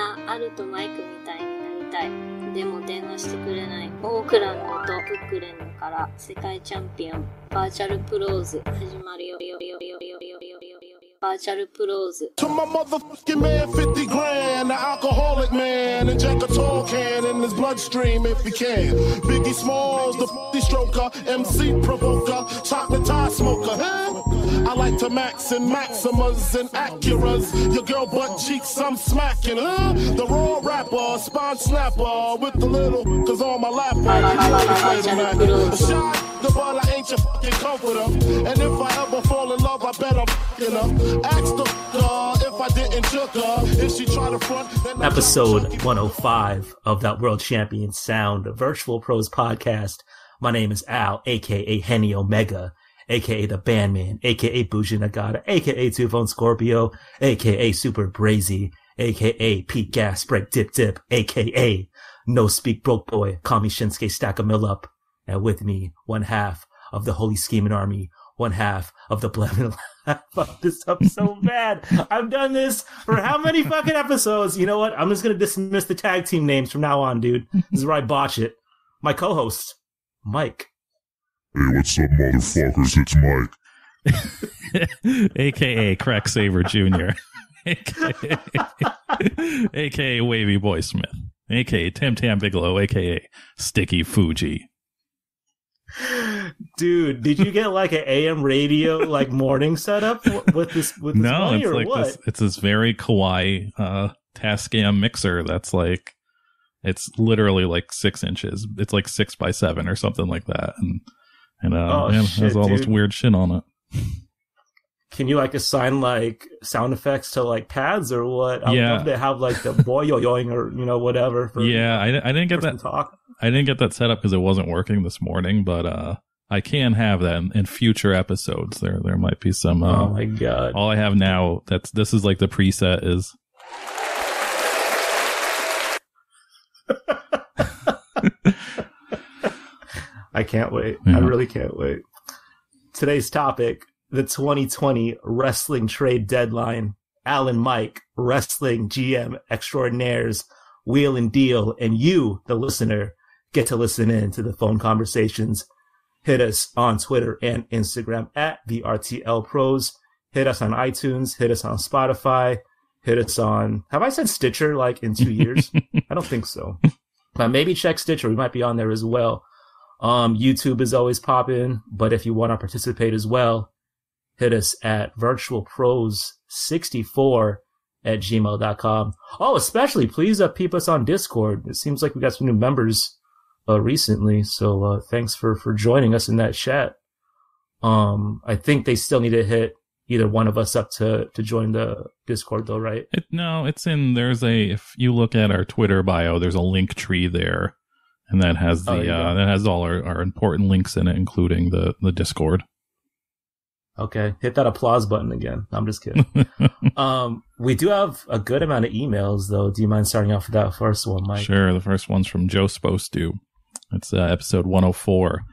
なアルトマイクみたいになりたい。でも電話してくれない。オークランドとブックレンドから世界チャンピオンバーチャルプローズ始まるよ。バーチャルプローズ。To my motherfucking man, 50 grand, the alcoholic man, inject a tall can in his bloodstream if he can. Biggie Smalls, the stroker, MC provoker, chocolate tie smoker, huh? I like to max and Maximas and Acuras. Your girl butt cheeks, I'm smacking, huh? The raw rapper, spine snapper, with the little, cause all my lap shot, the ball, I ain't your fucking comforter. And if I ever fall in love, I bet I'm fucking her. Ask the if I didn't choke her. If she try to front, then Episode 105 of that World Champion Sound Virtual Pros podcast. My name is Al, aka Henny Omega, aka the Bandman, aka Bougie Nagata, aka Two Phone Scorpio, aka Super Brazy, aka Pete Gas Break Dip, aka No Speak Broke Boy, call me Shinsuke Stack a Mill Up. And with me, one half of the Holy Scheming Army, one half of the Blevin. Fuck this up so bad. I've done this for how many fucking episodes? You know what? I'm just going to dismiss the tag team names from now on, dude. This is where I botch it. My co-host, Mike. Hey, what's up, motherfuckers? It's Mike. A.K.A. Crack Saber Jr. A.K.A. Wavy Boy Smith. A.K.A. Tim Tam Bigelow. A.K.A. Sticky Fuji. Dude, did you get like an AM radio like morning setup with this No, money, it's or like what? it's this very kawaii Tascam mixer that's like, it's literally like 6 inches. It's like 6 by 7 or something like that, and shit, has all this dude. weird shit on it. Can you like assign like sound effects to like pads or what? I would Yeah. love to have like the boy yoing or whatever. For Yeah, I didn't get that. Talk. I didn't get that set up because it wasn't working this morning, but I can have that in future episodes. There might be some. Oh my god! All I have now, this is like the preset is. I can't wait. Yeah. I really can't wait. Today's topic: the 2020 wrestling trade deadline. Alan Mike, wrestling GM extraordinaires, wheel and deal, and you, the listener, get to listen in to the phone conversations. Hit us on Twitter and Instagram at the RTL Pros. Hit us on iTunes. Hit us on Spotify. Hit us on, have I said Stitcher like in 2 years? I don't think so. But maybe check Stitcher. We might be on there as well. YouTube is always popping, but if you want to participate as well, hit us at virtualpros64@gmail.com. Oh, especially please peep us on Discord. It seems like we got some new members recently, so thanks for joining us in that chat. I think they still need to hit either one of us up to join the Discord though, right? It's in, if you look at our Twitter bio, there's a link tree there, and that has that has all our important links in it, including the Discord. Okay, hit that applause button again. I'm just kidding. We do have a good amount of emails though. Do you mind starting off with that first one, Mike? Sure. The first one's from Joe Supposed to. It's episode 104.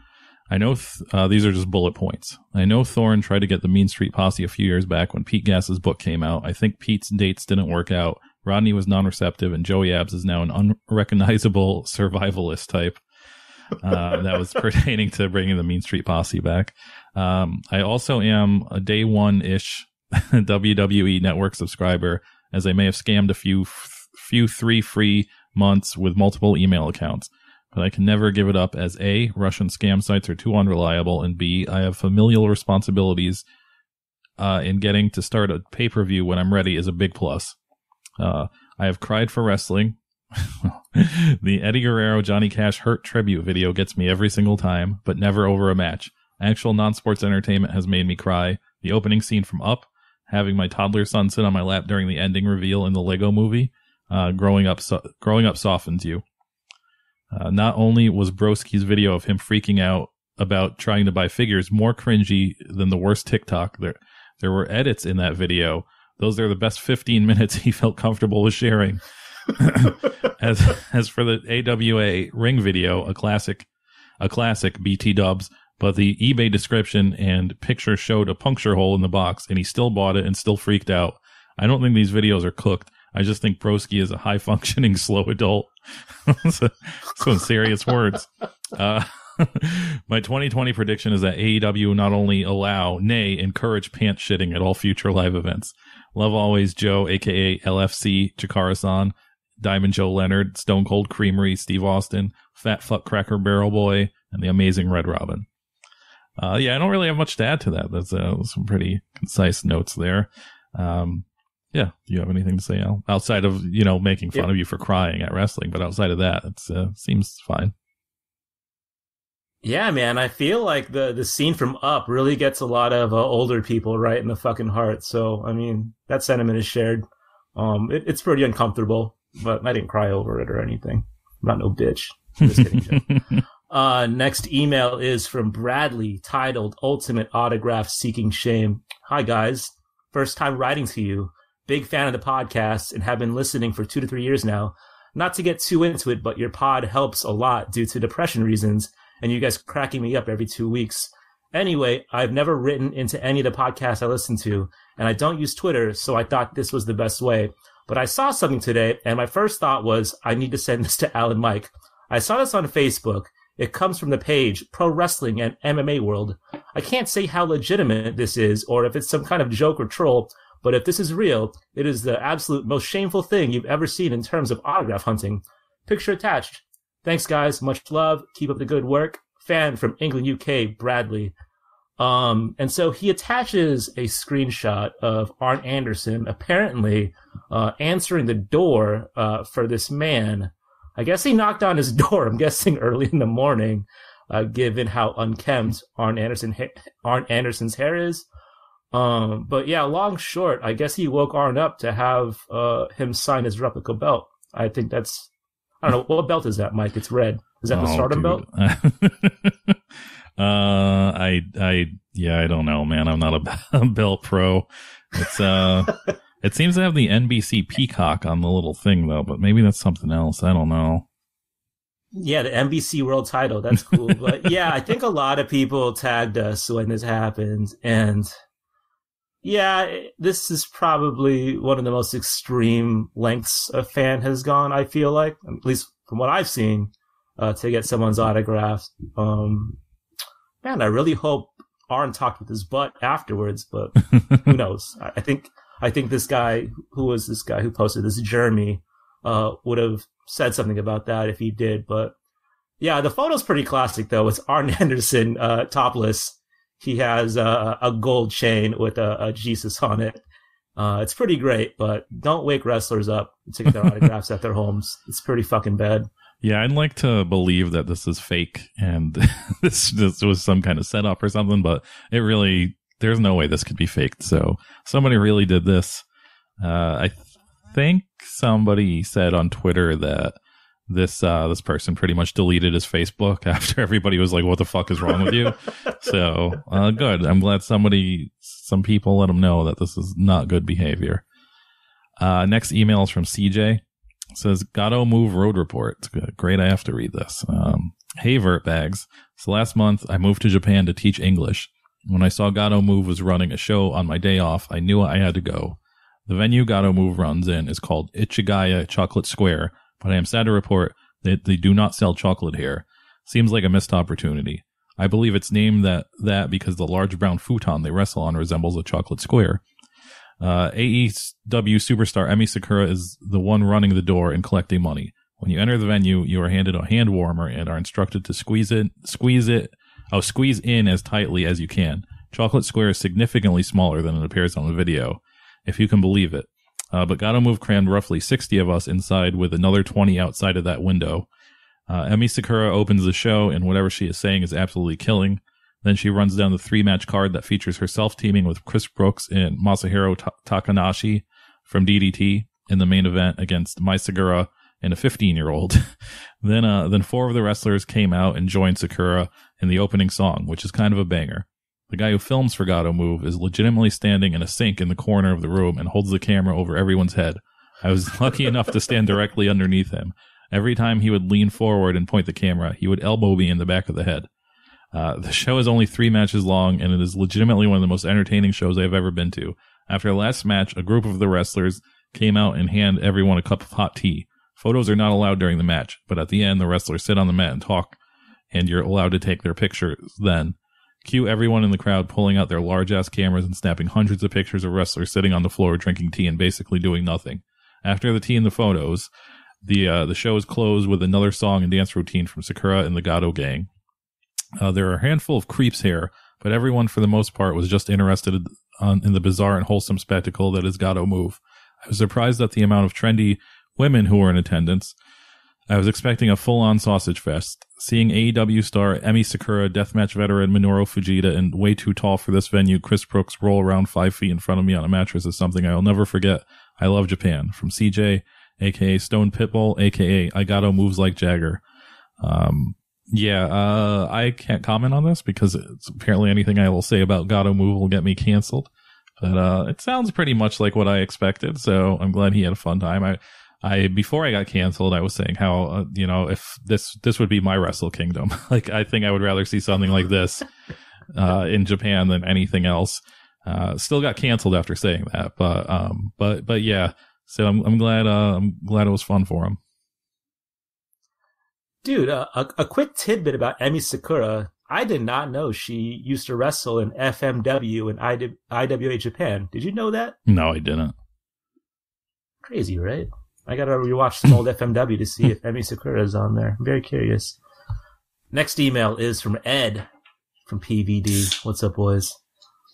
I know these are just bullet points. I know Thorne tried to get the Mean Street Posse a few years back when Pete Gass's book came out. I think Pete's dates didn't work out. Rodney was non-receptive, and Joey Abs is now an unrecognizable survivalist type. That was pertaining to bringing the Mean Street Posse back. I also am a day one-ish WWE Network subscriber, as I may have scammed a few 3 free months with multiple email accounts. But I can never give it up, as A, Russian scam sites are too unreliable, and B, I have familial responsibilities in getting to start a pay-per-view when I'm ready is a big plus. I have cried for wrestling. The Eddie Guerrero Johnny Cash Hurt tribute video gets me every single time, but never over a match. Actual non-sports entertainment has made me cry. The opening scene from Up, having my toddler son sit on my lap during the ending reveal in the Lego movie, growing up softens you. Not only was Broski's video of him freaking out about trying to buy figures more cringy than the worst TikTok, there were edits in that video. Those are the best 15 minutes he felt comfortable with sharing. As for the AWA ring video, a classic BT dubs, but the eBay description and picture showed a puncture hole in the box, and he still bought it and still freaked out. I don't think these videos are cooked. I just think Broski is a high-functioning slow adult. Some serious words. My 2020 prediction is that AEW not only allow, nay, encourage pants shitting at all future live events. Love always Joe, aka LFC, Chikara-san, Diamond Joe Leonard, Stone Cold Creamery, Steve Austin, Fat Fuck Cracker Barrel Boy, and the amazing Red Robin. Yeah, I don't really have much to add to that. That's some pretty concise notes there. Yeah, do you have anything to say, Al? Outside of, making fun of you for crying at wrestling, but outside of that, it seems fine. Yeah, man, I feel like the scene from Up really gets a lot of older people right in the fucking heart. So, I mean, that sentiment is shared. It's pretty uncomfortable, but I didn't cry over it or anything. I'm not no bitch. Just kidding, Joe. Next email is from Bradley, titled Ultimate Autograph Seeking Shame. Hi, guys. First time writing to you. Big fan of the podcast and have been listening for 2 to 3 years now. Not to get too into it, but your pod helps a lot due to depression reasons, and you guys cracking me up every 2 weeks. Anyway, I've never written into any of the podcasts I listen to, and I don't use Twitter, so I thought this was the best way. But I saw something today, and my first thought was, I need to send this to Al and Mike. I saw this on Facebook. It comes from the page Pro Wrestling and MMA World. I can't say how legitimate this is, or if it's some kind of joke or troll, but if this is real, it is the absolute most shameful thing you've ever seen in terms of autograph hunting. Picture attached. Thanks, guys. Much love. Keep up the good work. Fan from England, UK, Bradley. And so he attaches a screenshot of Arn Anderson apparently answering the door for this man. I guess he knocked on his door, I'm guessing early in the morning, given how unkempt Arn Anderson's hair is. But yeah, long short, I guess he woke Arn up to have him sign his replica belt. I think that's, I don't know, what belt is that, Mike? It's red. Is that the Stardom belt? I don't know, man. I'm not a belt pro. It's it seems to have the NBC peacock on the little thing though, but maybe that's something else. I don't know. Yeah, the NBC World Title. That's cool. But yeah, I think a lot of people tagged us when this happened, and yeah, this is probably one of the most extreme lengths a fan has gone, I feel like, at least from what I've seen, to get someone's autograph. Man, I really hope Arn talked with his butt afterwards, but who knows? I think this guy, who was this guy who posted this, Jeremy, would have said something about that if he did. But yeah, the photo's pretty classic though. It's Arn Anderson, topless. He has a gold chain with a Jesus on it. It's pretty great, but don't wake wrestlers up to get their autographs at their homes. It's pretty fucking bad. Yeah, I'd like to believe that this is fake and this was some kind of setup or something, but there's no way this could be faked. So somebody really did this. I think somebody said on Twitter that this person pretty much deleted his Facebook after everybody was like, what the fuck is wrong with you? So, good. I'm glad some people let him know that this is not good behavior. Next email is from CJ. It says, Gato Move Road Report. It's good. Great. I have to read this. Hey, Vertbags. So last month I moved to Japan to teach English. When I saw Gato Move was running a show on my day off, I knew I had to go. The venue Gato Move runs in is called Ichigaya Chocolate Square, but I am sad to report that they do not sell chocolate here. Seems like a missed opportunity. I believe it's named that because the large brown futon they wrestle on resembles a chocolate square. AEW superstar Emi Sakura is the one running the door and collecting money. When you enter the venue, you are handed a hand warmer and are instructed to squeeze in as tightly as you can. Chocolate Square is significantly smaller than it appears on the video, if you can believe it. But Gato Move crammed roughly 60 of us inside with another 20 outside of that window. Emi Sakura opens the show, and whatever she is saying is absolutely killing. Then she runs down the 3-match card that features herself teaming with Chris Brooks and Masahiro Takanashi from DDT in the main event against Mai Segura and a 15-year-old. Then 4 of the wrestlers came out and joined Sakura in the opening song, which is kind of a banger. The guy who films for Gato Move is legitimately standing in a sink in the corner of the room and holds the camera over everyone's head. I was lucky enough to stand directly underneath him. Every time he would lean forward and point the camera, he would elbow me in the back of the head. The show is only 3 matches long, and it is legitimately one of the most entertaining shows I have ever been to. After the last match, a group of the wrestlers came out and hand everyone a cup of hot tea. Photos are not allowed during the match, but at the end, the wrestlers sit on the mat and talk, and you're allowed to take their pictures then. Cue everyone in the crowd pulling out their large-ass cameras and snapping hundreds of pictures of wrestlers sitting on the floor drinking tea and basically doing nothing. After the tea and the photos, the show is closed with another song and dance routine from Sakura and the Gato gang. There are a handful of creeps here, but everyone for the most part was just interested in the bizarre and wholesome spectacle that is Gato move. I was surprised at the amount of trendy women who were in attendance. I was expecting a full-on sausage fest. Seeing AEW star Emi Sakura, deathmatch veteran Minoru Fujita, and way too tall for this venue Chris Brooks roll around 5 feet in front of me on a mattress is something I will never forget. I love Japan. From CJ, a.k.a. Stone Pitbull, a.k.a. I Gato moves like Jagger. I can't comment on this because it's apparently anything I will say about Gato move will get me canceled. But it sounds pretty much like what I expected, so I'm glad he had a fun time. I before I got canceled, I was saying how, if this would be my Wrestle Kingdom. Like, I think I would rather see something like this in Japan than anything else. Still got canceled after saying that, but yeah. So I'm glad it was fun for him. Dude, a quick tidbit about Emi Sakura. I did not know she used to wrestle in FMW and IWA Japan. Did you know that? No, I didn't. Crazy, right? I gotta rewatch some old FMW to see if Emi Sakura is on there. I'm very curious. Next email is from Ed from PVD. What's up, boys?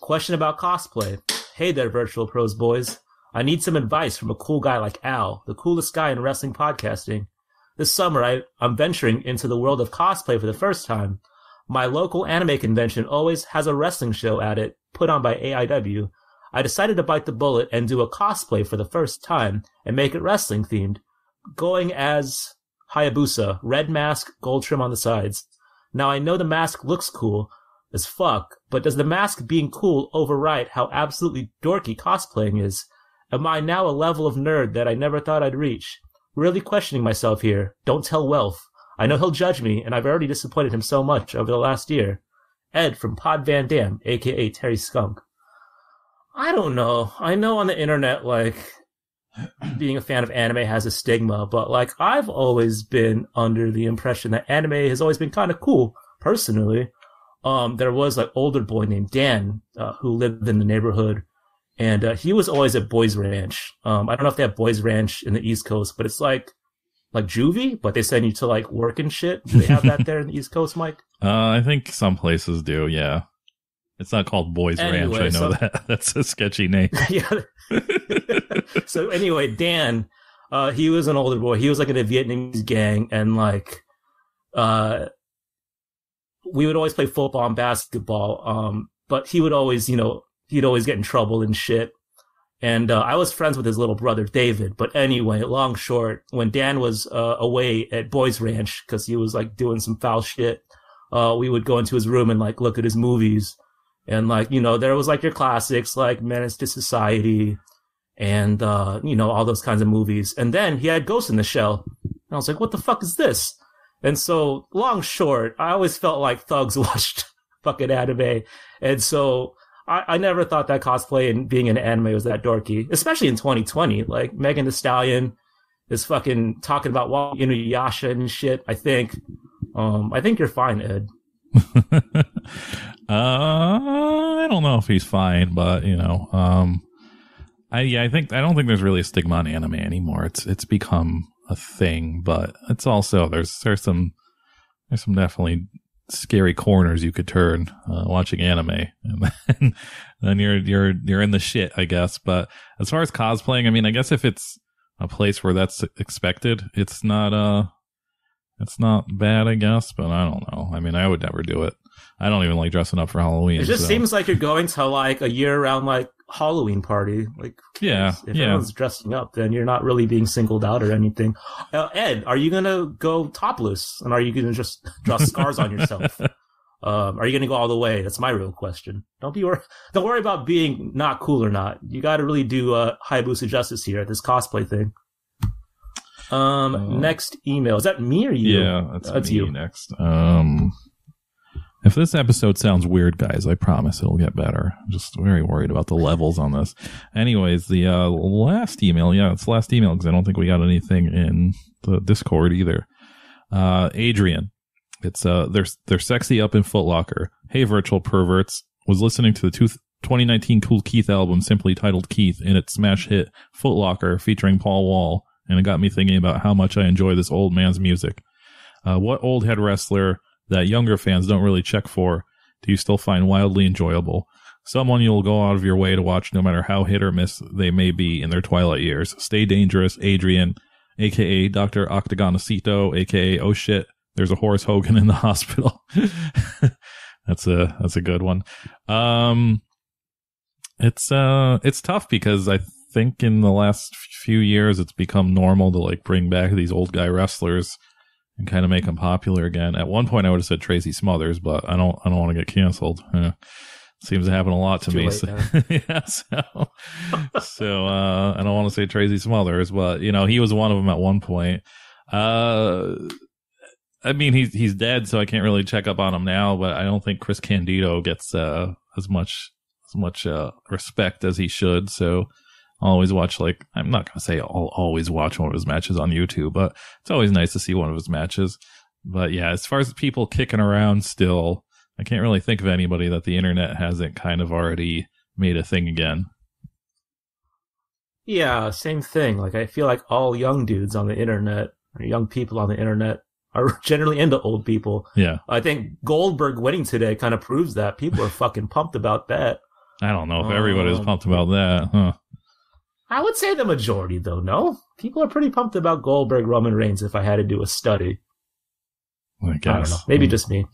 Question about cosplay. Hey there, Virtual Pros boys. I need some advice from a cool guy like Al, the coolest guy in wrestling podcasting. This summer, I'm venturing into the world of cosplay for the first time. My local anime convention always has a wrestling show at it, put on by AIW. I decided to bite the bullet and do a cosplay for the first time and make it wrestling themed. Going as Hayabusa, red mask, gold trim on the sides. Now I know the mask looks cool as fuck, but does the mask being cool override how absolutely dorky cosplaying is? Am I now a level of nerd that I never thought I'd reach? Really questioning myself here. Don't tell Welf. I know he'll judge me, and I've already disappointed him so much over the last year. Ed from Pod Van Dam, a.k.a. Terry Skunk. I don't know. I know on the internet, being a fan of anime has a stigma, but, I've always been under the impression that anime has always been kind of cool, personally. There was, an older boy named Dan, who lived in the neighborhood, and he was always at Boys Ranch. I don't know if they have Boys Ranch in the East Coast, but it's like juvie, but they send you to, work and shit. Do they have that there in the East Coast, Mike? I think some places do, yeah. It's not called Boys Ranch, I know that. That's a sketchy name. Yeah. So anyway, Dan, he was an older boy. He was in a Vietnamese gang, and we would always play football and basketball. But he would always, he'd always get in trouble and shit. And I was friends with his little brother, David. But anyway, long short, when Dan was away at Boys Ranch, because he was doing some foul shit, we would go into his room and look at his movies. And there was your classics like Menace to Society and, all those kinds of movies. And then he had Ghost in the Shell. And I was like, what the fuck is this? And so, long short, I always felt like thugs watched fucking anime. And so, I never thought that cosplay and being in anime was that dorky, especially in 2020. Megan Thee Stallion is fucking talking about Inuyasha and shit, I think. I think you're fine, Ed. I don't know if he's fine, but I don't think there's really a stigma on anime anymore. It's become a thing, but it's also there's some definitely scary corners you could turn watching anime, and then you're in the shit, I guess. But as far as cosplaying, I guess if it's a place where that's expected, it's not bad, I guess. But I don't know. I would never do it. I don't even like dressing up for Halloween. It just seems like you're going to a year-round Halloween party. Yeah, if everyone's dressing up, then you're not really being singled out or anything. Ed, are you gonna go topless, and are you gonna just draw scars on yourself? Are you gonna go all the way? That's my real question. Don't worry about being not cool or not. You got to really do Hayabusa justice here at this cosplay thing. Next email. Is that me or you? Yeah, that's me you. Next. If this episode sounds weird, guys, I promise it'll get better. I'm just very worried about the levels on this. Anyways, the last email, it's the last email because I don't think we got anything in the Discord either. Adrian, it's they're sexy up in Foot Locker. Hey, Vrtl perverts, was listening to the 2019 Cool Keith album simply titled Keith and its smash hit Foot Locker featuring Paul Wall, and it got me thinking about how much I enjoy this old man's music. What old head wrestler that younger fans don't really check for do you still find wildly enjoyable? Someone you'll go out of your way to watch no matter how hit or miss they may be in their twilight years. Stay dangerous, Adrian, a.k.a. Dr. Octagonacito, a.k.a. oh shit, there's a Horace Hogan in the hospital. That's a good one. It's tough because I think in the last few years it's become normal to like bring back these old guy wrestlers and kind of make them popular again. At one point I would have said Tracy Smothers, but I don't want to get canceled. Seems to happen a lot to me. So, yeah, so I don't want to say Tracy Smothers, but he was one of them at one point. I mean, he's dead, so I can't really check up on him now, but I don't think Chris Candido gets as much respect as he should. So I'll always watch, I'm not going to say I'll always watch one of his matches on YouTube, but it's always nice to see one of his matches. But yeah, as far as people kicking around still, I can't really think of anybody that the internet hasn't kind of already made a thing again. Yeah, same thing. I feel like all young dudes on the internet, or young people on the internet, are generally into old people. Yeah. I think Goldberg winning today kind of proves that. People are fucking pumped about that. I don't know if everybody's pumped about that, huh? I would say the majority, though, no? People are pretty pumped about Goldberg, Roman Reigns, if I had to do a study. I guess. I don't know. Maybe just me.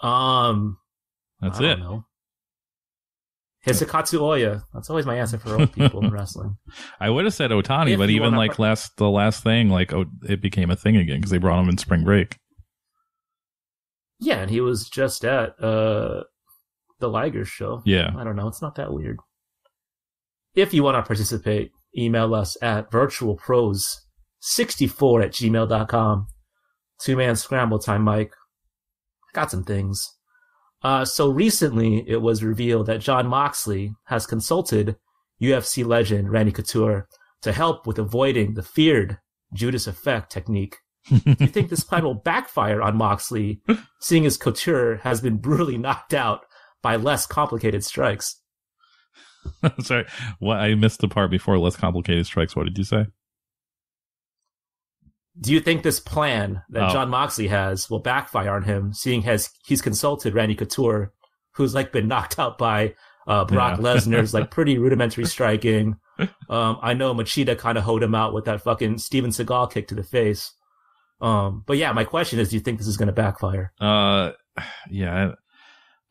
That's it. I don't know. Hisakatsu Oya. That's always my answer for old people in wrestling. I would have said Otani, but even the last thing, it became a thing again because they brought him in spring break. Yeah, and he was just at the Liger show. Yeah. I don't know. It's not that weird. If you want to participate, email us at virtualpros64@gmail.com. 2-man scramble time, Mike. Got some things. So recently, it was revealed that Jon Moxley has consulted UFC legend Randy Couture to help with avoiding the feared Judas effect technique. Do you think this plan will backfire on Moxley, seeing as Couture has been brutally knocked out by less complicated strikes? Sorry, I missed the part before less complicated strikes. What did you say? Do you think this plan that Jon Moxley has will backfire on him, seeing as he's consulted Randy Couture, who's been knocked out by Brock Lesnar's pretty rudimentary striking? I know Machida kind of hoed him out with that fucking Steven Seagal kick to the face. But yeah, my question is, do you think this is going to backfire? Yeah,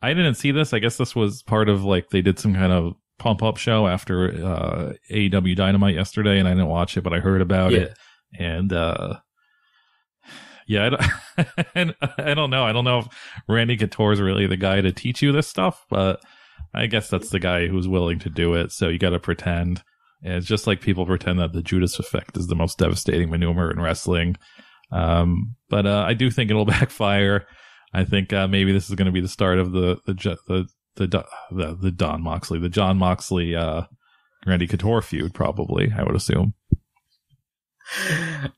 I didn't see this. I guess this was part of they did some kind of pump up show after AEW Dynamite yesterday, and I didn't watch it, but I heard about it. And, yeah, I don't know. I don't know if Randy Couture is really the guy to teach you this stuff, but I guess that's the guy who's willing to do it. So you got to pretend. And it's just like people pretend that the Judas effect is the most devastating maneuver in wrestling. But I do think it'll backfire. I think maybe this is going to be the start of the Jon Moxley, Randy Couture feud, probably, I would assume.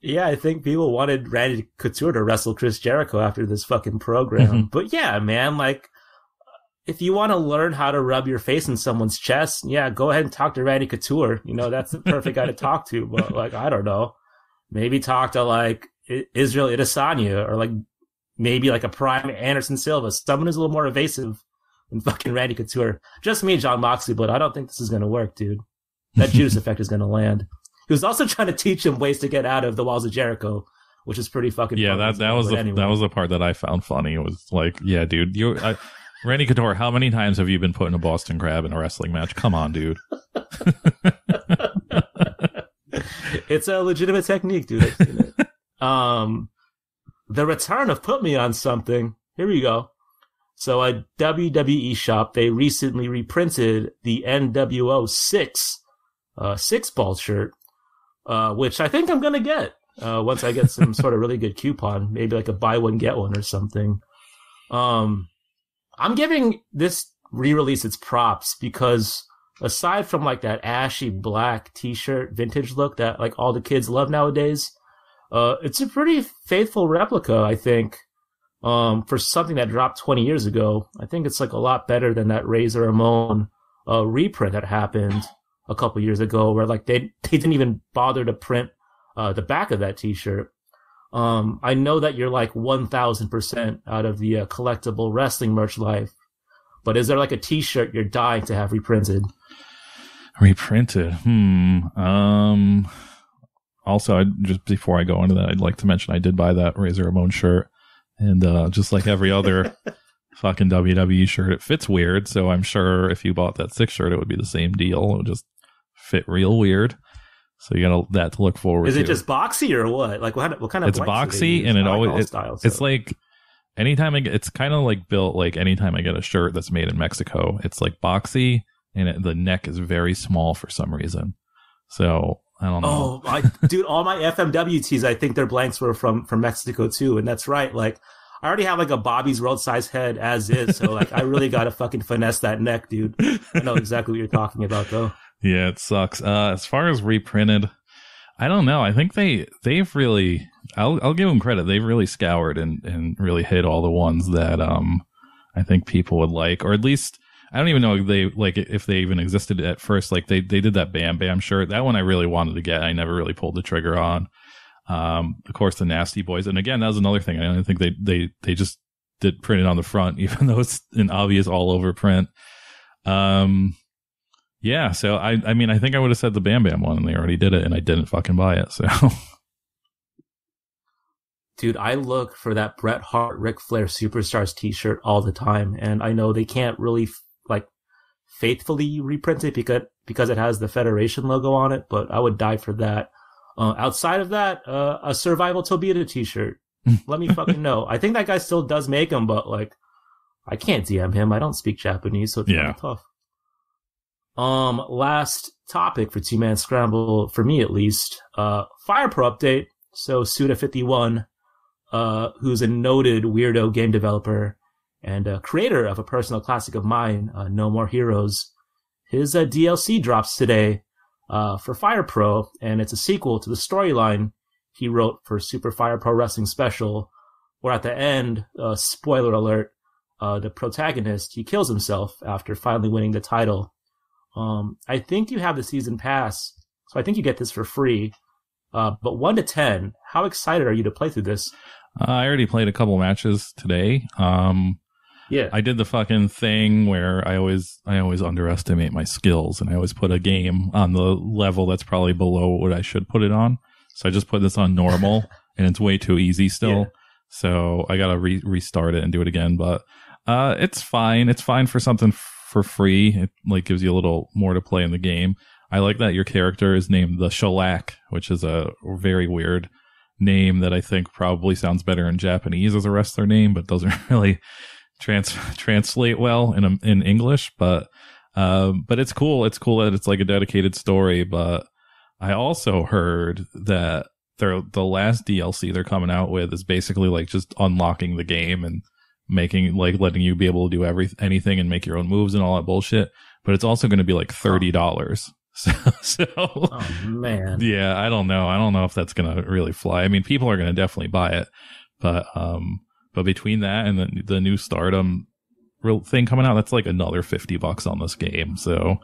Yeah, I think people wanted Randy Couture to wrestle Chris Jericho after this fucking program. But yeah, man, if you want to learn how to rub your face in someone's chest, yeah, go ahead and talk to Randy Couture. That's the perfect guy to talk to. But I don't know, maybe talk to Israel Adesanya or maybe a prime Anderson Silva, someone who's a little more evasive than fucking Randy Couture. Just me, Jon Moxley, but I don't think this is going to work, dude. That Judas effect is going to land. He was also trying to teach him ways to get out of the walls of Jericho, which is pretty fucking funny. Yeah, that was the part that I found funny. It was yeah, dude, Randy Couture, how many times have you been put in a Boston Crab in a wrestling match? Come on, dude. It's a legitimate technique, dude. The return of Put Me on Something. Here we go. So a WWE shop, they recently reprinted the NWO 6-ball shirt. Which I think I'm going to get once I get some sort of really good coupon, maybe a buy one, get one or something. I'm giving this re-release its props because aside from like that ashy black t-shirt vintage look that like all the kids love nowadays, it's a pretty faithful replica, I think, for something that dropped 20 years ago. I think it's like a lot better than that Razor Ramon reprint that happened a couple years ago where like they didn't even bother to print the back of that t-shirt. I know that you're like 1,000% out of the collectible wrestling merch life, but is there like a t-shirt you're dying to have reprinted? Reprinted? Also, just before I go into that, I'd like to mention I did buy that Razor Ramon shirt, and just like every other fucking WWE shirt, it fits weird. So I'm sure if you bought that 6 shirt, it would be the same deal. It would just fit real weird. So you got that to look forward to. Is it just boxy or what? Like what kind of? It's boxy, and it always it's like anytime it's kind of like built like anytime I get a shirt that's made in Mexico, it's like boxy, and the neck is very small for some reason. So I don't know. Oh, dude, all my FMW tees, I think their blanks were from Mexico too, and that's right. Like, I already have like a Bobby's World size head as is, so like I really gotta fucking finesse that neck, dude. I know exactly what you're talking about, though. Yeah, it sucks. As far as reprinted, I don't know. I think they've really. I'll give them credit. They've really scoured and really hit all the ones that I think people would like, or at least. I don't even know if they even existed at first. Like they did that Bam Bam shirt. That one I really wanted to get. I never really pulled the trigger on. Of course, the Nasty Boys. And again, that was another thing. I don't think they just did print it on the front, even though it's an obvious all over print. Yeah. So I mean, I think I would have said the Bam Bam one, and they already did it, and I didn't fucking buy it. So. Dude, I look for that Bret Hart Ric Flair Superstars t-shirt all the time, and I know they can't really faithfully reprint it because it has the Federation logo on it, but I would die for that. Outside of that, a Survival Tobita t-shirt. Let me fucking know. I think that guy still does make them, but like, I can't DM him. I don't speak Japanese, so it's really tough. Last topic for Two Man Scramble, for me at least, Fire Pro update. So Suda51, who's a noted weirdo game developer and creator of a personal classic of mine, No More Heroes. His DLC drops today for Fire Pro, and it's a sequel to the storyline he wrote for Super Fire Pro Wrestling Special, where at the end, spoiler alert, the protagonist, he kills himself after finally winning the title. I think you have the season pass, so I think you get this for free. But 1 to 10, how excited are you to play through this? I already played a couple matches today. Yeah, I did the fucking thing where I always underestimate my skills, and I always put a game on the level that's probably below what I should put it on. So I just put this on normal, and it's way too easy still. Yeah. So I gotta restart it and do it again. But it's fine. It's fine for something for free. It like gives you a little more to play in the game. I like that your character is named the Shellac, which is a very weird name that I think probably sounds better in Japanese as a wrestler name, but doesn't really translate well in English. But it's cool. It's cool that it's like a dedicated story. But I also heard that the last DLC they're coming out with is basically like just unlocking the game and making like letting you be able to do anything and make your own moves and all that bullshit. But it's also going to be like $30. So oh man, yeah, I don't know if that's gonna really fly. I mean, people are gonna definitely buy it, but between that and the new Stardom real thing coming out, that's like another $50 on this game. So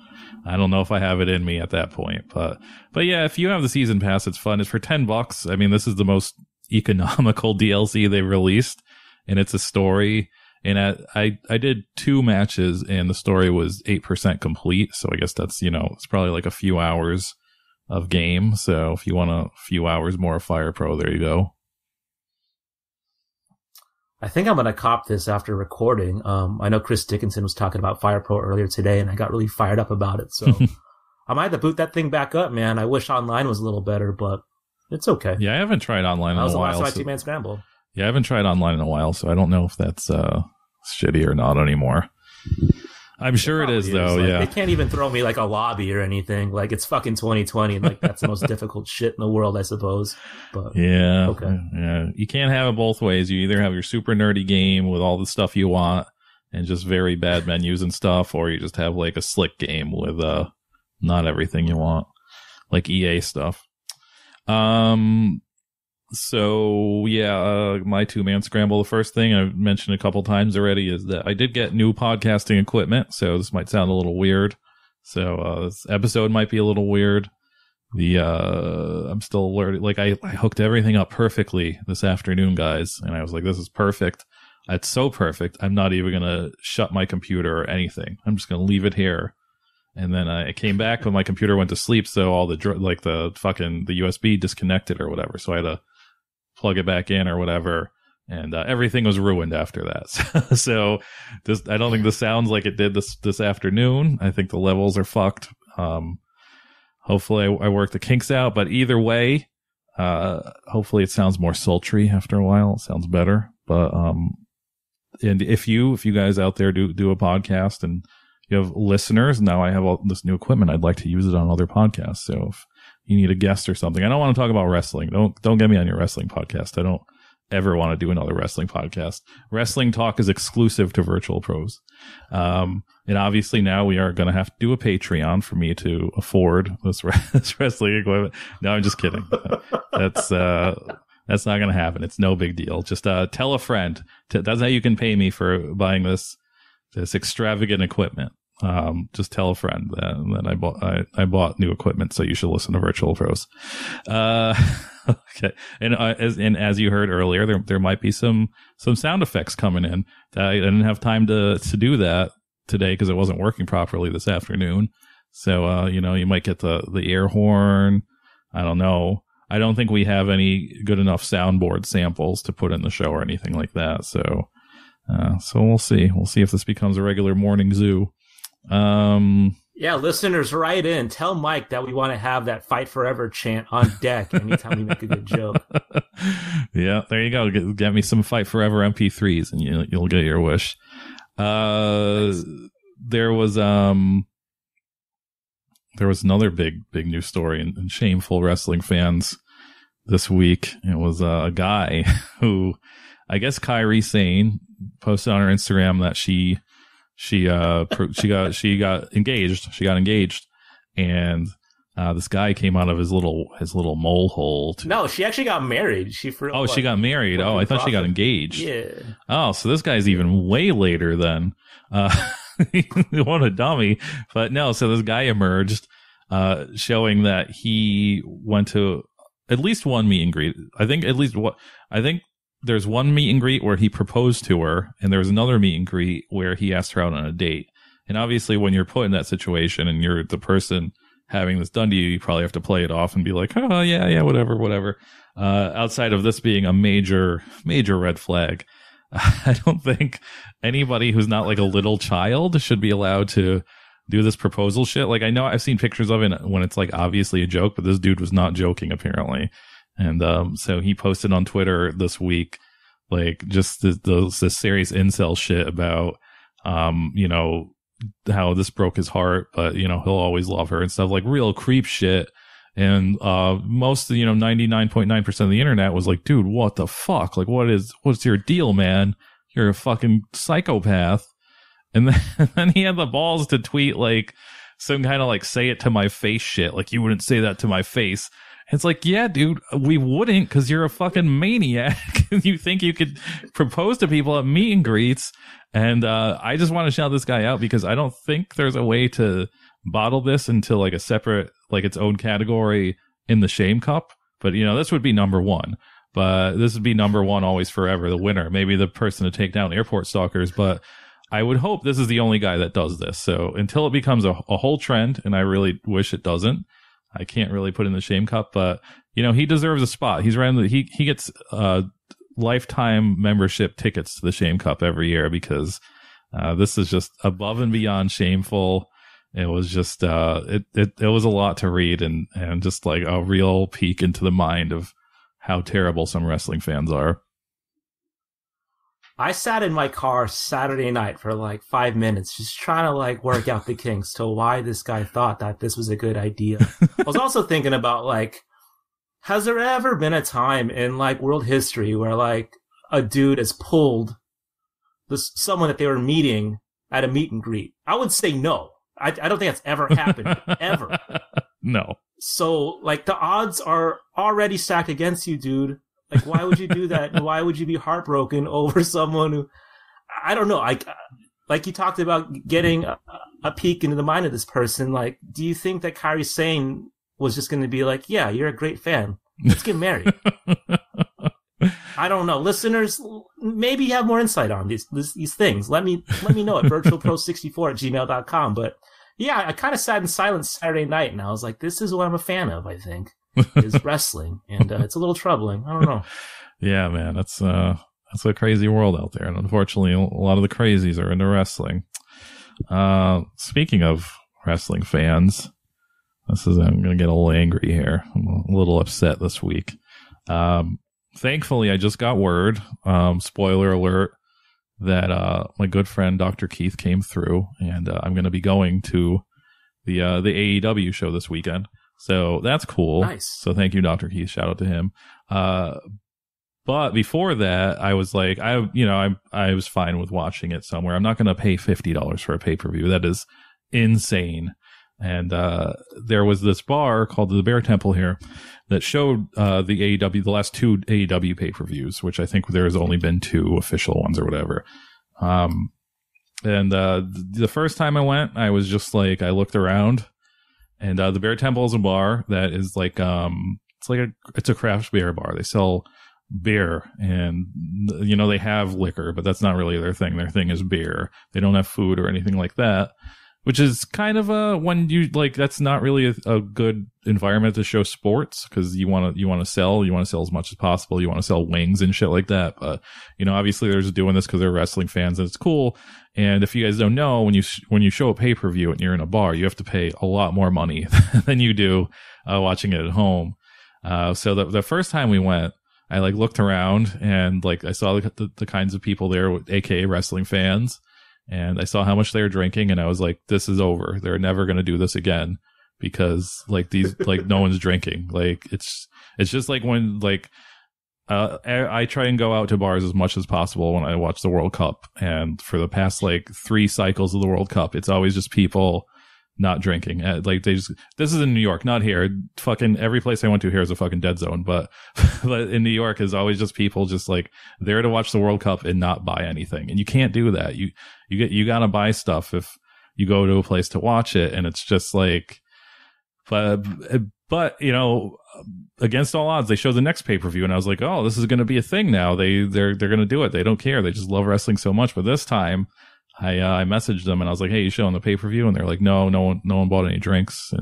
I don't know if I have it in me at that point, but yeah, if you have the season pass, it's fun. It's for $10. I mean, this is the most economical DLC they released, and it's a story. And I did 2 matches, and the story was 8% complete. So I guess that's, it's probably like a few hours of game. So if you want a few hours more of Fire Pro, there you go. I think I'm going to cop this after recording. I know Chris Dickinson was talking about Fire Pro earlier today, and I got really fired up about it. So I might have to boot that thing back up, man. I wish online was a little better, but it's okay. Yeah, I haven't tried online in a while. That was the last Two-Man Scramble. Yeah, I haven't tried online in a while, so I don't know if that's shitty or not anymore. I'm sure it is, though. Like, yeah, they can't even throw me like a lobby or anything. Like, it's fucking 2020. Like, that's the most difficult shit in the world, I suppose. But yeah, okay. Yeah, you can't have it both ways. You either have your super nerdy game with all the stuff you want, and just very bad menus and stuff, or you just have like a slick game with not everything you want, like EA stuff. So yeah, my 2-man scramble. The first thing I've mentioned a couple times already is that I did get new podcasting equipment, so this might sound a little weird. So this episode might be a little weird. I'm still learning. Like I hooked everything up perfectly this afternoon, guys, and I was like, this is perfect. It's so perfect. I'm not even gonna shut my computer or anything. I'm just gonna leave it here. And then I came back when my computer went to sleep, so all the USB disconnected or whatever. So I had to plug it back in or whatever, and everything was ruined after that. So this, I don't think this sounds like it did this afternoon. I think the levels are fucked. Hopefully I work the kinks out, but either way, hopefully it sounds more sultry after a while. It sounds better. But and if you guys out there do a podcast and you have listeners, now I have all this new equipment, I'd like to use it on other podcasts. So if you need a guest or something, I don't want to talk about wrestling. Don't get me on your wrestling podcast. I don't ever want to do another wrestling podcast. Wrestling talk is exclusive to Virtual Pros. And obviously now we are going to have to do a Patreon for me to afford this wrestling equipment. No, I'm just kidding. That's not going to happen. It's no big deal. Just tell a friend. That's how you can pay me for buying this extravagant equipment. Just tell a friend that I bought new equipment, so you should listen to Virtual Pros. Okay, and as you heard earlier, there might be some sound effects coming in. I didn't have time to do that today because it wasn't working properly this afternoon. So you might get the air horn. I don't know. I don't think we have any good enough soundboard samples to put in the show or anything like that. So we'll see. We'll see if this becomes a regular morning zoo. Yeah, listeners, write in. Tell Mike that we want to have that Fight Forever chant on deck anytime we make a good joke. Yeah, there you go. Get me some Fight Forever MP3s, and you'll get your wish. There was another big news story in shameful wrestling fans this week. It was a guy who, I guess Kairi Sane posted on her Instagram that she got engaged. She got engaged, and this guy came out of his little mole hole. No, she actually got married. She got married. Oh, I thought she got engaged. Yeah. Oh, so this guy's even way later then. What a dummy. But no, so this guy emerged, showing that he went to at least one meet and greet. I think there's one meet and greet where he proposed to her, and there was another meet and greet where he asked her out on a date. And obviously, when you're put in that situation and you're the person having this done to you, you probably have to play it off and be like, oh, yeah, whatever. Outside of this being a major red flag, I don't think anybody who's not like a little child should be allowed to do this proposal shit. Like, I know I've seen pictures of it when it's like obviously a joke, but this dude was not joking apparently. And so he posted on Twitter this week, like, just this serious incel shit about, how this broke his heart, but, he'll always love her and stuff, like real creep shit. And most, 99.9% of the internet was like, dude, what the fuck? Like, what's your deal, man? You're a fucking psychopath. And then he had the balls to tweet, like, some kind of, like, say it to my face shit. Like, you wouldn't say that to my face. It's like, yeah, dude, we wouldn't, because you're a fucking maniac. You think you could propose to people at meet and greets. And I just want to shout this guy out because I don't think there's a way to bottle this into like a separate, like its own category in the Shame Cup. But, this would be number one. But this would be number one always forever, the winner. Maybe the person to take down airport stalkers. But I would hope this is the only guy that does this. So until it becomes a whole trend, and I really wish it doesn't, I can't really put in the Shame Cup, but he deserves a spot. He gets lifetime membership tickets to the Shame Cup every year because this is just above and beyond shameful. It was just it was a lot to read and just like a real peek into the mind of how terrible some wrestling fans are. I sat in my car Saturday night for like 5 minutes just trying to like work out the kinks to why this guy thought that this was a good idea. I was also thinking about like, has there ever been a time in like world history where like a dude is pulled someone that they were meeting at a meet and greet? I would say no. I don't think that's ever happened, ever. No. So, like, the odds are already stacked against you, dude. Like, why would you do that? And why would you be heartbroken over someone who, I don't know. Like you talked about getting a peek into the mind of this person. Like, do you think that Kairi Sane was just going to be like, yeah, you're a great fan. Let's get married. I don't know. Listeners, maybe you have more insight on these things. Let me know at vrtlpro64@gmail.com. But yeah, I kind of sat in silence Saturday night and I was like, this is what I'm a fan of, I think, is wrestling. And it's a little troubling. I don't know. Yeah, man, that's a crazy world out there. And unfortunately, a lot of the crazies are into wrestling. Speaking of wrestling fans, I'm going to get a little angry here. I'm a little upset this week. Thankfully, I just got word, spoiler alert, that my good friend Dr. Keith came through, and I'm going to be going to the AEW show this weekend. So that's cool. Nice. So thank you, Dr. Keith. Shout out to him. But before that, I was like, I was fine with watching it somewhere. I'm not going to pay $50 for a pay-per-view. That is insane. And there was this bar called the Bear Temple here that showed the last two AEW pay-per-views, which I think there's only been 2 official ones or whatever. And the first time I went, I was just like, I looked around, and the Bear Temple is a bar that is like it's a craft beer bar. They sell beer, and they have liquor, but that's not really their thing. Their thing is beer. They don't have food or anything like that. Which is kind of when you like, that's not really a good environment to show sports, because you want to sell as much as possible. You want to sell wings and shit like that. But obviously they're just doing this because they're wrestling fans and it's cool. And if you guys don't know, when you show a pay-per-view and you're in a bar, you have to pay a lot more money than you do watching it at home. So the first time we went, I like looked around and like I saw the kinds of people there, aka wrestling fans. And I saw how much they were drinking, and I was like, this is over. They're never going to do this again, because like no one's drinking. Like it's just like when like, I try and go out to bars as much as possible when I watch the World Cup. And for the past like 3 cycles of the World Cup, it's always just people not drinking. Like this is in New York, not here. Fucking every place I went to here is a fucking dead zone. But in New York is always just people just like there to watch the World Cup and not buy anything. And you can't do that. You gotta buy stuff if you go to a place to watch it. And it's just like, but against all odds, they show the next pay-per-view, and I was like, oh, this is going to be a thing now. They're going to do it. They don't care. They just love wrestling so much. But this time, I messaged them and I was like, hey, you showing the pay-per-view? And they're like, no one bought any drinks.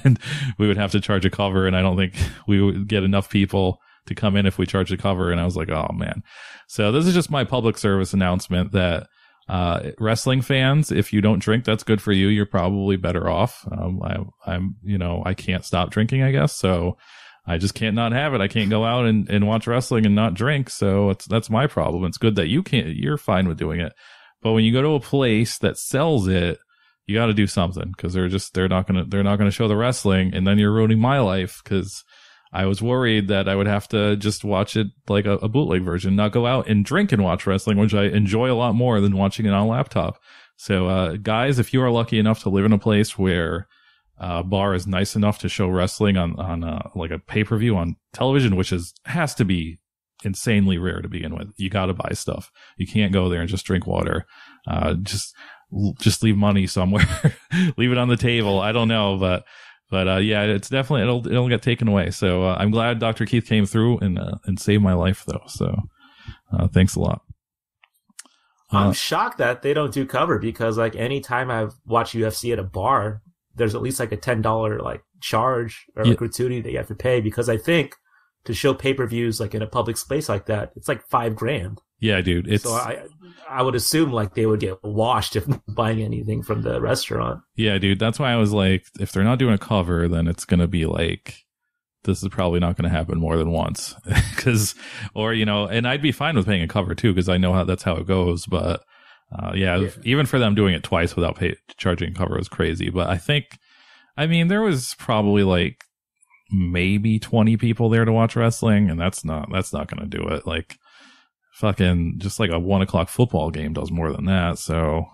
And we would have to charge a cover. And I don't think we would get enough people to come in if we charge a cover. And I was like, oh man. So this is just my public service announcement that, wrestling fans, if you don't drink, that's good for you. You're probably better off. I can't stop drinking, I guess. So I just can't not have it. I can't go out and watch wrestling and not drink. So that's my problem. It's good that you're fine with doing it. But when you go to a place that sells it, you got to do something, because they're not gonna show the wrestling, and then you're ruining my life, because I was worried that I would have to just watch it like a bootleg version, not go out and drink and watch wrestling, which I enjoy a lot more than watching it on a laptop. So, guys, if you are lucky enough to live in a place where a bar is nice enough to show wrestling on like a pay-per-view on television, which has to be insanely rare to begin with. You got to buy stuff. You can't go there and just drink water. Just leave money somewhere. Leave it on the table. I don't know, but yeah, it's definitely, it'll get taken away. So, I'm glad Dr. Keith came through and saved my life though. So, thanks a lot. I'm shocked that they don't do cover, because like anytime I've watched UFC at a bar, there's at least like a $10 like charge or like gratuity that you have to pay, because I think to show pay-per-views like in a public space like that, it's like $5,000. Yeah, dude. So I would assume like they would get washed if buying anything from the restaurant. Yeah, dude. That's why I was like, if they're not doing a cover, then it's going to be like, this is probably not going to happen more than once. And I'd be fine with paying a cover too, because I know that's how it goes. But even for them doing it twice without charging a cover was crazy. But there was probably like maybe 20 people there to watch wrestling, and that's not going to do it. Like fucking just like a 1:00 football game does more than that. So,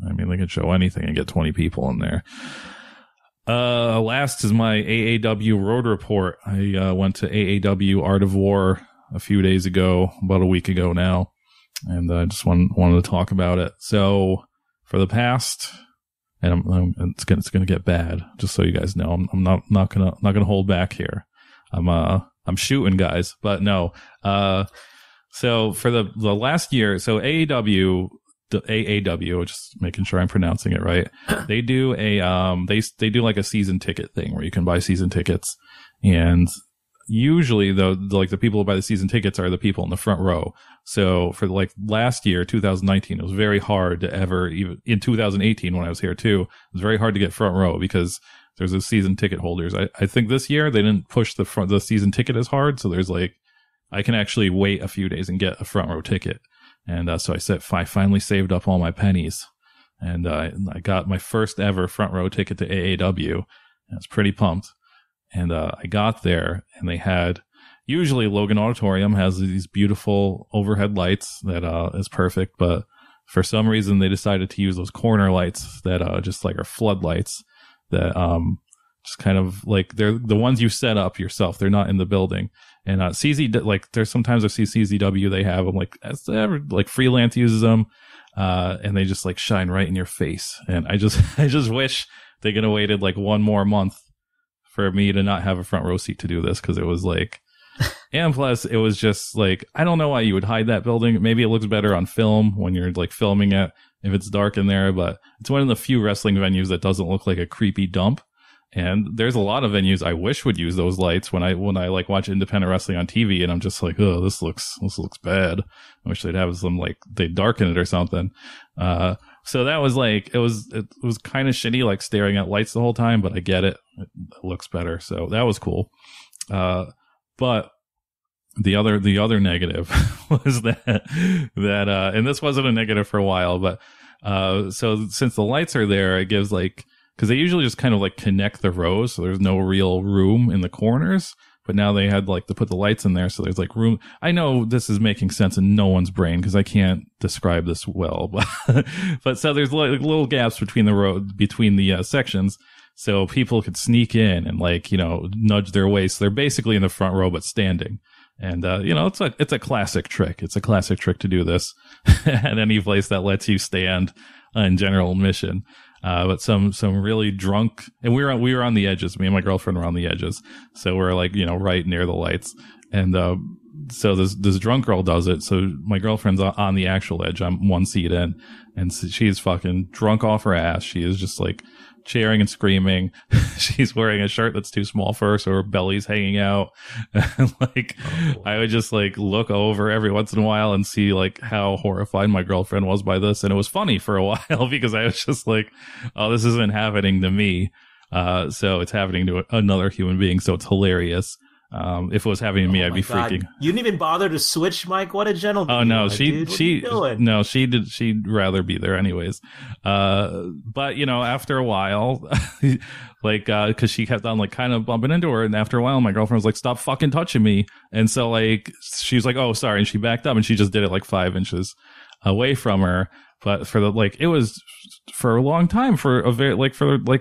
I mean, they can show anything and get 20 people in there. Last is my AAW Road Report. I went to AAW Art of War a few days ago, about a week ago now, and I just wanted to talk about it. So for the past, and it's gonna get bad, just so you guys know. I'm not gonna hold back here. I'm shooting, guys, but no. So for the last year, so AAW, just making sure I'm pronouncing it right. They do they do like a season ticket thing where you can buy season tickets, and usually though, like the people who buy the season tickets are the people in the front row. So for like last year, 2019, it was very hard to ever, even in 2018 when I was here too, it was very hard to get front row because there's a season ticket holders. I think this year they didn't push the season ticket as hard. So there's like, I can actually wait a few days and get a front row ticket. And so I finally saved up all my pennies, and I got my first ever front row ticket to AAW. I was pretty pumped. And I got there, and they had, usually Logan Auditorium has these beautiful overhead lights that is perfect, but for some reason they decided to use those corner lights that just like are floodlights that just kind of like, they're the ones you set up yourself. They're not in the building. And CZ, like there's sometimes I see CZW, they have them like Freelance uses them, and they just like shine right in your face. And I just wish they could have waited like one more month for me to not have a front row seat to do this, because it was like, and plus it was just like, I don't know why you would hide that building. Maybe it looks better on film when you're like filming it if it's dark in there, but it's one of the few wrestling venues that doesn't look like a creepy dump. And there's a lot of venues I wish would use those lights when I like watch independent wrestling on TV, and I'm just like, oh, this looks bad. I wish they'd have some, like, they'd darken it or something. So that was like, it was kind of shitty, like staring at lights the whole time, but I get it. It looks better. So that was cool. But the other negative was that, and this wasn't a negative for a while, but, so since the lights are there, it gives like, because they usually just kind of like connect the rows, so there's no real room in the corners. But now they had like to put the lights in there, so there's like room. I know this is making sense in no one's brain because I can't describe this well, but so there's like little gaps between the sections, so people could sneak in and like, you know, nudge their way. So they're basically in the front row but standing. And you know, it's a classic trick. It's a classic trick to do this at any place that lets you stand in general admission. But some really drunk, and we were on the edges. Me and my girlfriend were on the edges. So we're like, you know, right near the lights. And, so this drunk girl does it. So my girlfriend's on the actual edge. I'm one seat in, and she's fucking drunk off her ass. She is just like cheering and screaming. She's wearing a shirt that's too small for her, so her belly's hanging out. And like, I would just like look over every once in a while and see like how horrified my girlfriend was by this. And it was funny for a while because I was just like, oh, this isn't happening to me. So it's happening to another human being. So it's hilarious. If it was happening to me, I'd be freaking. You didn't even bother to switch, Mike. What a gentleman! Oh no, she'd rather be there anyways. But you know, after a while, like, cause she kept on like kind of bumping into her, and after a while, my girlfriend was like, "Stop fucking touching me!" And so like, she was like, "Oh, sorry," and she backed up, and she just did it like 5 inches away from her. But for it was for a long time, for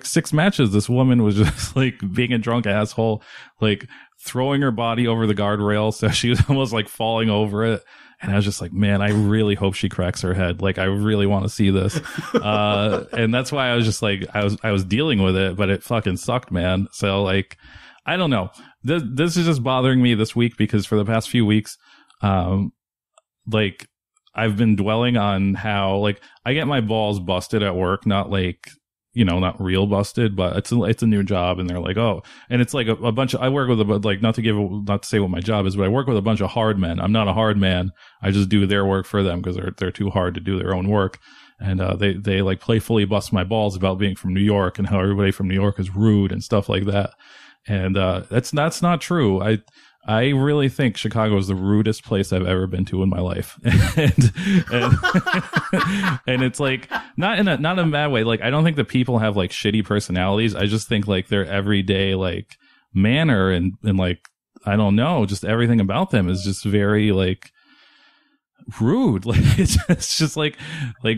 6 matches, this woman was just like being a drunk asshole, like throwing her body over the guardrail. So she was almost like falling over it. And I was just like, man, I really hope she cracks her head. Like, I really want to see this. And that's why I was just like, I was dealing with it, but it fucking sucked, man. So like, I don't know. This is just bothering me this week because for the past few weeks, like, I've been dwelling on how, like, I get my balls busted at work, not like, you know, not real busted, but it's a new job, and they're like, oh, and it's like a bunch of, I work with like, not to say what my job is, but I work with a bunch of hard men. I'm not a hard man. I just do their work for them because they're too hard to do their own work. And, they like playfully bust my balls about being from New York and how everybody from New York is rude and stuff like that. And, that's not true. I really think Chicago is the rudest place I've ever been to in my life. and and it's like, not in a bad way. Like, I don't think that people have like shitty personalities. I just think like their everyday like manner and like, I don't know, just everything about them is just very like, rude. Like it's just like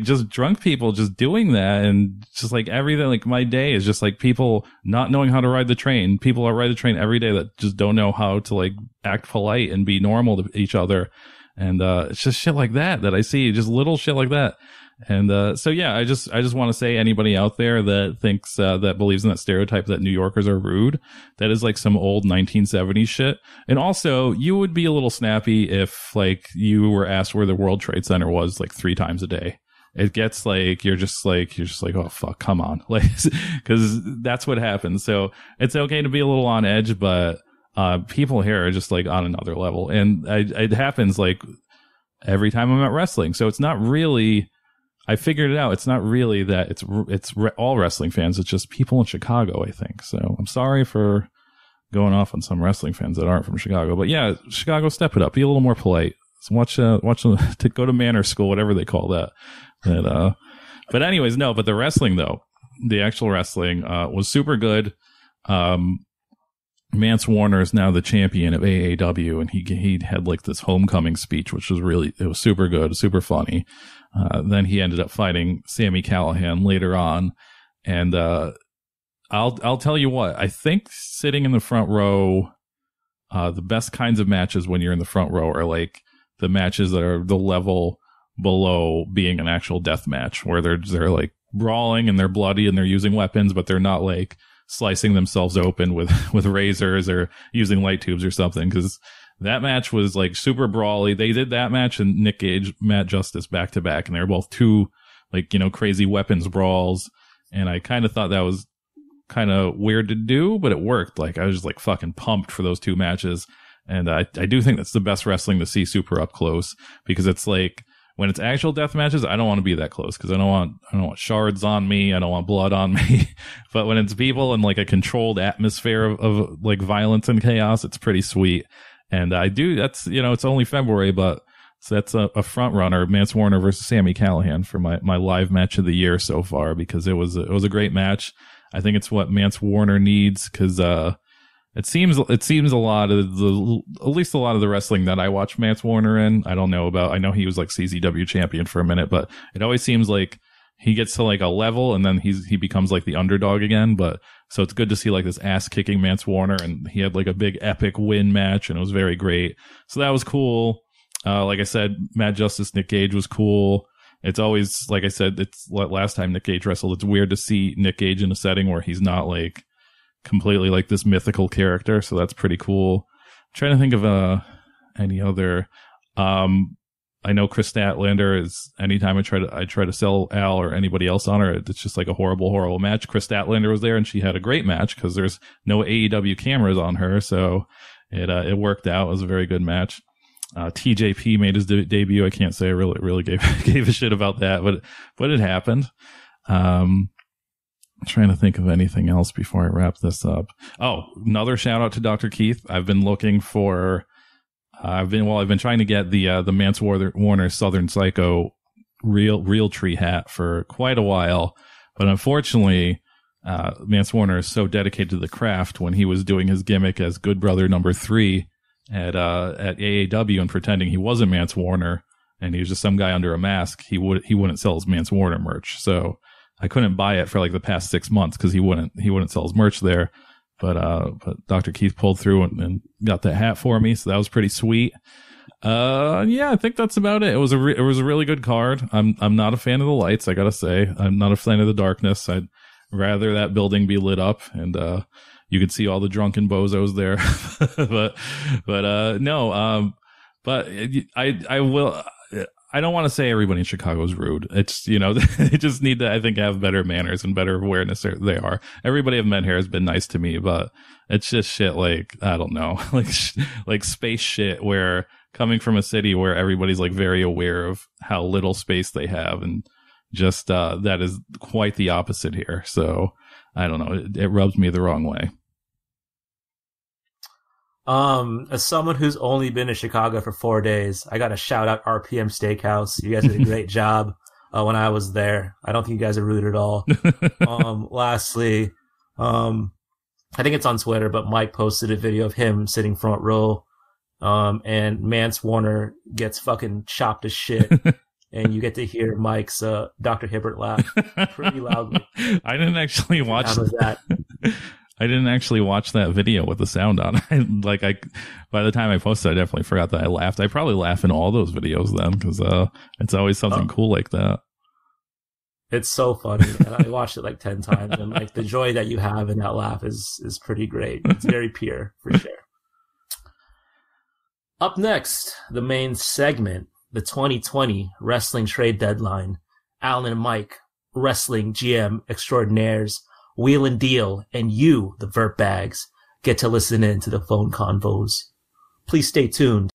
just drunk people just doing that, and just like everything. Like my day is just like people not knowing how to ride the train. People that ride the train every day that just don't know how to like act polite and be normal to each other. And it's just shit like that I see, just little shit like that. And so yeah, I just want to say, anybody out there that thinks that believes in that stereotype that New Yorkers are rude, that is like some old 1970s shit. And also, you would be a little snappy if like you were asked where the World Trade Center was like 3 times a day. It gets like you're just like, oh fuck, come on, like, because that's what happens. So it's okay to be a little on edge, but people here are just like on another level, and it happens like every time I'm at wrestling. So it's not really. I figured it out. It's not really that it's all wrestling fans. It's just people in Chicago, I think. So I'm sorry for going off on some wrestling fans that aren't from Chicago. But yeah, Chicago, step it up. Be a little more polite. Watch to go to manners school, whatever they call that. But anyways, no. But the wrestling though, the actual wrestling was super good. Mance Warner is now the champion of AAW, and he had like this homecoming speech, which was it was super good, super funny. Then he ended up fighting Sami Callihan later on, and I'll tell you what, I think sitting in the front row, the best kinds of matches when you're in the front row are like the matches that are the level below being an actual death match, where they're like brawling and they're bloody and they're using weapons, but they're not like slicing themselves open with razors or using light tubes or something, because that match was like super brawly. They did that match and Nick Gage, Matt Justice back to back, and they were both two like, crazy weapons brawls. And I kind of thought that was kind of weird to do, but it worked. Like I was just like fucking pumped for those 2 matches. And I do think that's the best wrestling to see super up close, because it's like, when it's actual death matches, I don't want to be that close, because I don't want shards on me. I don't want blood on me. But when it's people in like a controlled atmosphere of like violence and chaos, it's pretty sweet. And that's, it's only February, but so that's a front runner, Mance Warner versus Sami Callihan, for my live match of the year so far, because it was a great match. I think it's what Mance Warner needs, because it seems a lot of at least a lot of the wrestling that I watch Mance Warner in, I know he was like CZW champion for a minute, but it always seems like he gets to like a level and then he becomes like the underdog again. But so it's good to see like this ass kicking Mance Warner, and he had like a big epic win match, and it was very great. So that was cool. Like I said, Matt Justice, Nick Gage was cool. It's always, like I said, it's last time Nick Gage wrestled, it's weird to see Nick Gage in a setting where he's not like completely like this mythical character, so that's pretty cool. I'm trying to think of any other. I know Chris Statlander is, anytime I try to sell Al or anybody else on her, it's just like a horrible match. Chris Statlander was there, and she had a great match because there's no AEW cameras on her, so it worked out. It was a very good match. TJP made his debut. I can't say I really gave a shit about that, but it happened. I'm trying to think of anything else before I wrap this up. Oh, another shout out to Dr. Keith. I've been looking for, I've been trying to get the Mance Warner Southern Psycho real tree hat for quite a while, but unfortunately, Mance Warner is so dedicated to the craft. When he was doing his gimmick as Good Brother number 3 at AAW and pretending he wasn't Mance Warner and he was just some guy under a mask, he wouldn't sell his Mance Warner merch. So I couldn't buy it for like the past 6 months because he wouldn't sell his merch there. But Dr. Keith pulled through and got that hat for me, so that was pretty sweet. Yeah, I think that's about it. It was a really good card. I'm not a fan of the lights, I gotta say. I'm not a fan of the darkness. I'd rather that building be lit up and you could see all the drunken bozos there. But I will. I don't want to say everybody in Chicago is rude. It's, they just need to, I think, have better manners and better awareness. They are. Everybody I've met here has been nice to me, but it's just shit like, I don't know, like space shit, where coming from a city where everybody's like very aware of how little space they have, and just that is quite the opposite here. So I don't know. It rubs me the wrong way. As someone who's only been to Chicago for 4 days, I got to shout out RPM Steakhouse. You guys did a great job when I was there. I don't think you guys are rude at all. Lastly, I think it's on Twitter, but Mike posted a video of him sitting front row and Mance Warner gets fucking chopped to shit. And you get to hear Mike's Dr. Hibbert laugh pretty loudly. I didn't actually watch that. I didn't actually watch that video with the sound on. By the time I posted, I definitely forgot that I laughed. I probably laugh in all those videos then, because it's always something cool like that. It's so funny, and I watched it like 10 times, and like the joy that you have in that laugh is pretty great. It's very pure, for sure. Up next, the main segment, the 2020 Wrestling Trade Deadline. Alan and Mike, Wrestling GM extraordinaires, wheel and deal, and you, the Vert Bags, get to listen in to the phone convos. Please stay tuned.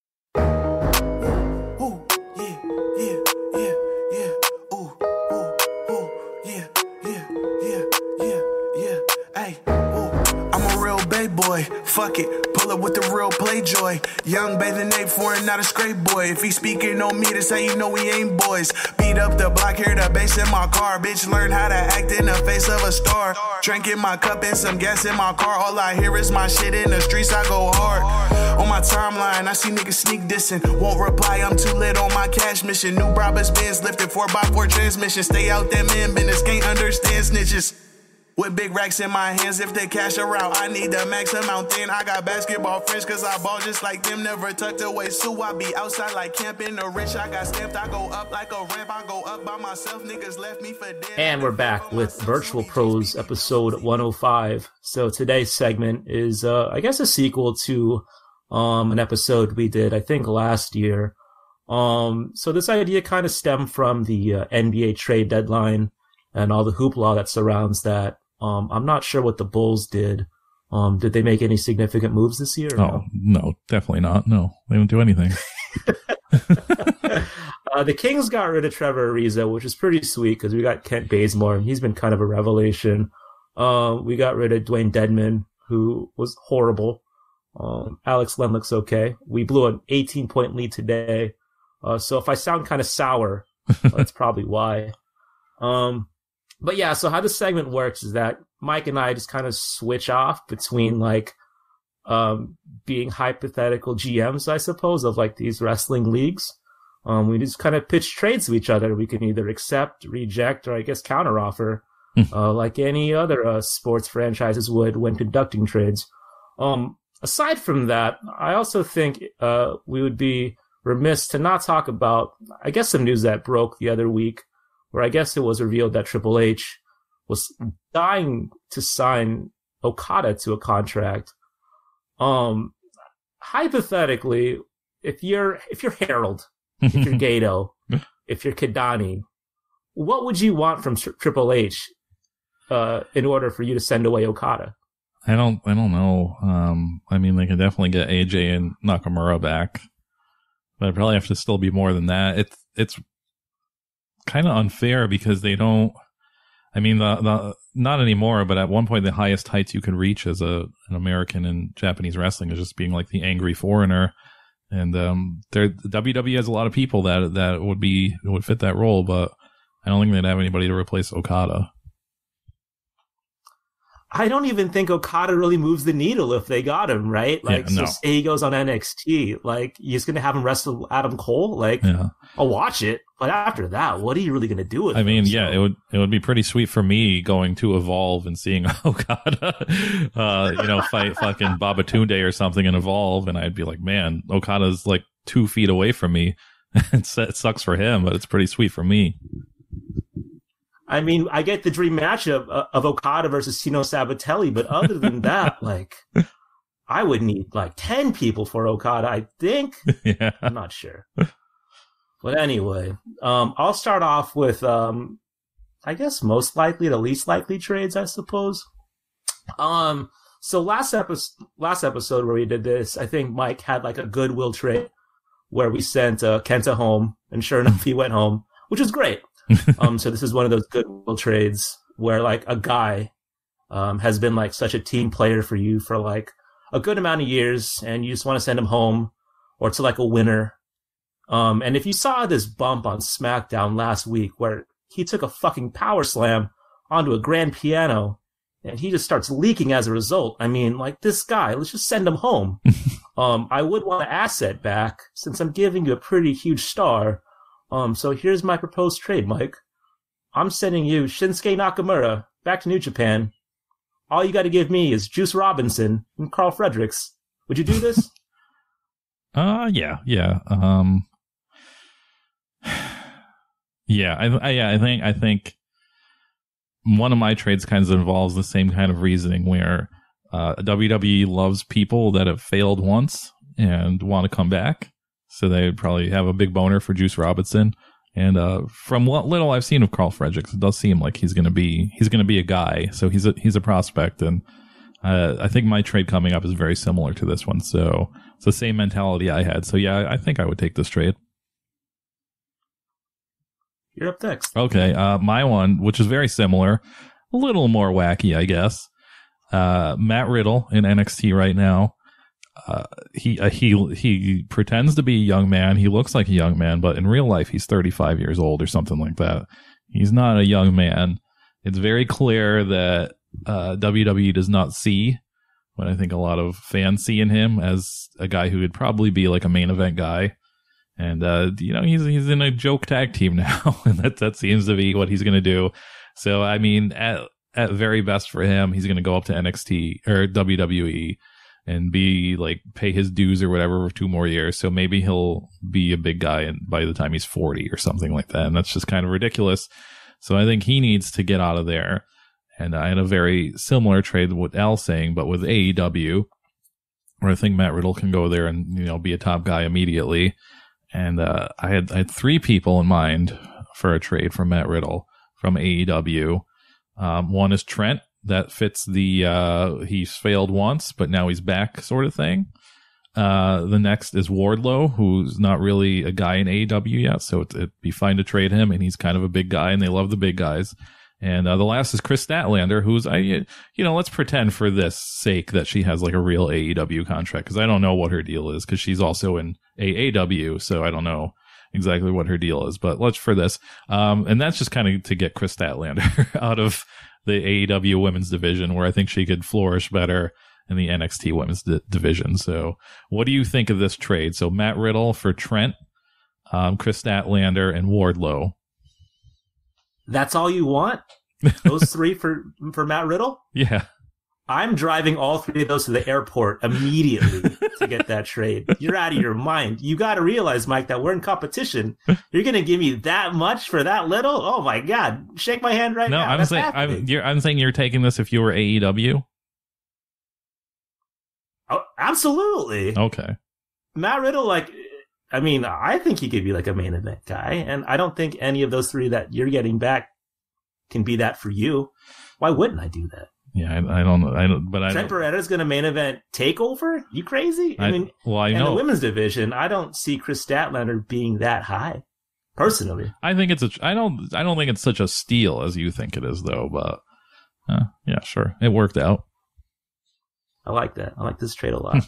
Fuck it, pull up with the real play joy. Young bathing ape foreign, not a scrape boy. If he speaking on me, that's how you know we ain't boys. Beat up the block, hear the bass in my car. Bitch, learn how to act in the face of a star. Drinking my cup and some gas in my car. All I hear is my shit in the streets, I go hard. On my timeline, I see niggas sneak dissing. Won't reply, I'm too lit on my cash mission. New Brabus Benz lifted 4x4 transmission. Stay out that man business, can't understand snitches. With big racks in my hands, if the cash are out, I need the max amount. Then I got basketball friends, cause I ball just like them, never tucked away. So I be outside like camping the rich. I got stamped, I go up like a ramp, I go up by myself. Niggas left me for dead. And we're back with Virtual Pros episode 105. So today's segment is, I guess, a sequel to an episode we did, I think, last year. So this idea kind of stemmed from the NBA trade deadline and all the hoopla that surrounds that. I'm not sure what the Bulls did. Did they make any significant moves this year? No, definitely not. No, they didn't do anything. The Kings got rid of Trevor Ariza, which is pretty sweet because we got Kent Bazemore. He's been kind of a revelation. We got rid of Dwayne Dedman, who was horrible. Alex Len looks okay. We blew an 18-point lead today. So if I sound kind of sour, that's probably why. But yeah, so how this segment works is that Mike and I just kind of switch off between like, being hypothetical GMs, I suppose, of like these wrestling leagues. We just kind of pitch trades to each other. We can either accept, reject, or I guess counteroffer, like any other, sports franchises would when conducting trades. Aside from that, I also think, we would be remiss to not talk about, I guess, some news that broke the other week, where I guess it was revealed that Triple H was dying to sign Okada to a contract. Hypothetically, if you're Harold, if you're Gato, if you're Kidani, what would you want from Triple H in order for you to send away Okada? I don't know. I mean, they can definitely get AJ and Nakamura back, but it'd probably have to still be more than that. It's kind of unfair because they don't. I mean, the not anymore, but at one point, the highest heights you could reach as an American in Japanese wrestling is just being like the angry foreigner. And the WWE has a lot of people that would fit that role, but I don't think they'd have anybody to replace Okada. I don't even think Okada really moves the needle if they got him, right? Like, yeah, no. So say he goes on NXT, like, he's going to have him wrestle Adam Cole? Like, yeah. I'll watch it, but after that, what are you really going to do with him? I mean, yeah, it would be pretty sweet for me going to Evolve and seeing Okada, fight fucking Babatunde or something in Evolve, and I'd be like, man, Okada's like 2 feet away from me. It sucks for him, but it's pretty sweet for me. I mean, I get the dream matchup of Okada versus Tino Sabatelli, but other than that, like, I would need like 10 people for Okada, I think. Yeah. I'm not sure. But anyway, I'll start off with, I guess most likely the least likely trades, I suppose. So last episode where we did this, I think Mike had like a goodwill trade where we sent Kenta home, and sure enough, he went home, which is great. So this is one of those goodwill trades where like a guy, has been like such a team player for you for like a good amount of years, and you just want to send him home or to like a winner. And if you saw this bump on SmackDown last week where he took a fucking power slam onto a grand piano and he just starts leaking as a result. I mean, like, this guy, let's just send him home. I would want an asset back since I'm giving you a pretty huge star. So here's my proposed trade, Mike. I'm sending you Shinsuke Nakamura back to New Japan. All you got to give me is Juice Robinson and Carl Fredericks. Would you do this? Yeah. I think one of my trades kind of involves the same kind of reasoning where WWE loves people that have failed once and want to come back. So they would probably have a big boner for Juice Robinson. And from what little I've seen of Carl Fredericks, it does seem like he's gonna be a guy. So he's a prospect, and I think my trade coming up is very similar to this one. So it's the same mentality I had. So yeah, I think I would take this trade. You're up next. Okay, my one, which is very similar, a little more wacky, I guess. Matt Riddle in NXT right now. He pretends to be a young man. He looks like a young man, but in real life, he's 35 years old or something like that. He's not a young man. It's very clear that WWE does not see what I think a lot of fans see in him as a guy who would probably be like a main event guy. And, he's in a joke tag team now, and that seems to be what he's going to do. So, I mean, at very best for him, he's going to go up to NXT or WWE and be like, pay his dues or whatever for 2 more years. So maybe he'll be a big guy by the time he's 40 or something like that. And that's just kind of ridiculous. So I think he needs to get out of there. And I had a very similar trade with Al saying, but with AEW, where I think Matt Riddle can go there and, be a top guy immediately. And I had 3 people in mind for a trade from Matt Riddle from AEW. One is Trent. That fits the he's failed once, but now he's back sort of thing. The next is Wardlow, who's not really a guy in AEW yet, so it'd be fine to trade him, and he's kind of a big guy, and they love the big guys. And the last is Chris Statlander, who's, let's pretend for this sake that she has like a real AEW contract, because I don't know what her deal is, because she's also in AAW, so I don't know exactly what her deal is, but let's for this. And that's just kind of to get Chris Statlander out of the AEW women's division, where I think she could flourish better in the NXT women's division. So what do you think of this trade? So Matt Riddle for Trent, Chris Statlander, and Wardlow. That's all you want? Those 3 for Matt Riddle? Yeah. I'm driving all 3 of those to the airport immediately to get that trade. You're out of your mind. You got to realize, Mike, that we're in competition. You're going to give me that much for that little? Oh my God. Shake my hand right now. No, I'm saying you're taking this if you were AEW. Oh, absolutely. Okay. Matt Riddle, I think he could be like a main event guy, and I don't think any of those 3 that you're getting back can be that for you. Why wouldn't I do that? Yeah, I don't know. Trent Beretta's going to main event TakeOver? You crazy? I in know. The women's division, I don't see Chris Statlander being that high, personally. I think I don't think it's such a steal as you think it is, though. But yeah, sure, it worked out. I like that. I like this trade a lot.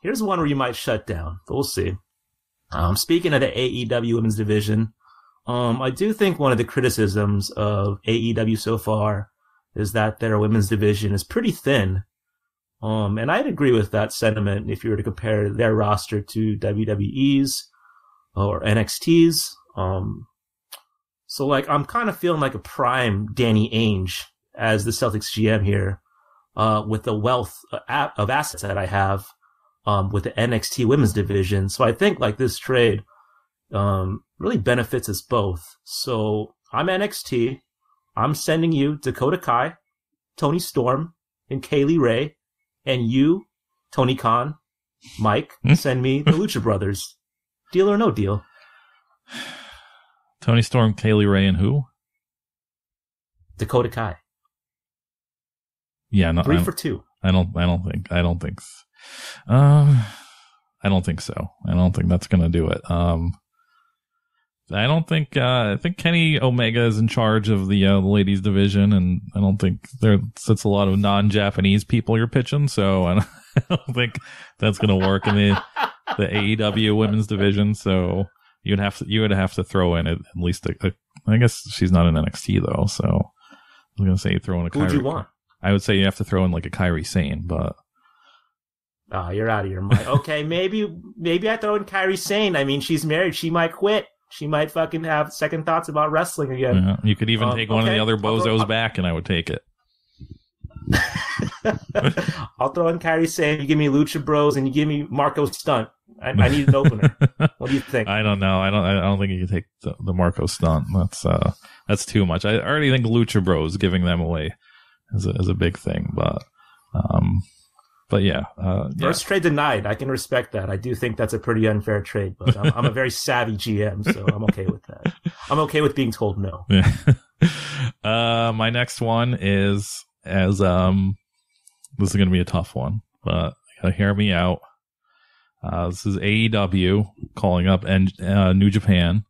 Here's one where you might shut down, but we'll see. Speaking of the AEW women's division, I do think one of the criticisms of AEW so far is that their women's division is pretty thin. And I'd agree with that sentiment if you were to compare their roster to WWE's or NXT's. So I'm kind of feeling like a prime Danny Ainge as the Celtics GM here, with the wealth of assets that I have, with the NXT women's division. So I think this trade, really benefits us both. So I'm NXT. I'm sending you Dakota Kai, Toni Storm, and Kaylee Ray. And you, Tony Khan, Mike, send me the Lucha Brothers. Deal or no deal? Toni Storm, Kaylee Ray, and who? Dakota Kai. Yeah, no, 3 for 2. I don't think so. I don't think that's going to do it. I think Kenny Omega is in charge of the ladies division, and I don't think that's a lot of non-Japanese people you're pitching, so I don't think that's going to work in the AEW women's division. So you would have to throw in at least I guess she's not in NXT though, so I was going to say throw in a Kairi. Who'd you want? I would say you have to throw in like a Kairi Sane, but Oh, you're out of your mind. Okay, maybe I throw in Kairi Sane. I mean, she's married. She might quit. She might fucking have second thoughts about wrestling again. Yeah, you could even take one of the other bozos back, and I would take it. I'll throw in Kairi Sane. You give me Lucha Bros, and you give me Marco Stunt. I need an opener. What do you think? I don't know. I don't think you can take the Marco Stunt. That's too much. I already think Lucha Bros giving them away is a big thing, but yeah. First trade denied. I can respect that. I do think that's a pretty unfair trade, but I'm a very savvy GM, so I'm okay with that. I'm okay with being told no. Yeah. My next one is this is going to be a tough one, but you gotta hear me out. This is AEW calling up New Japan.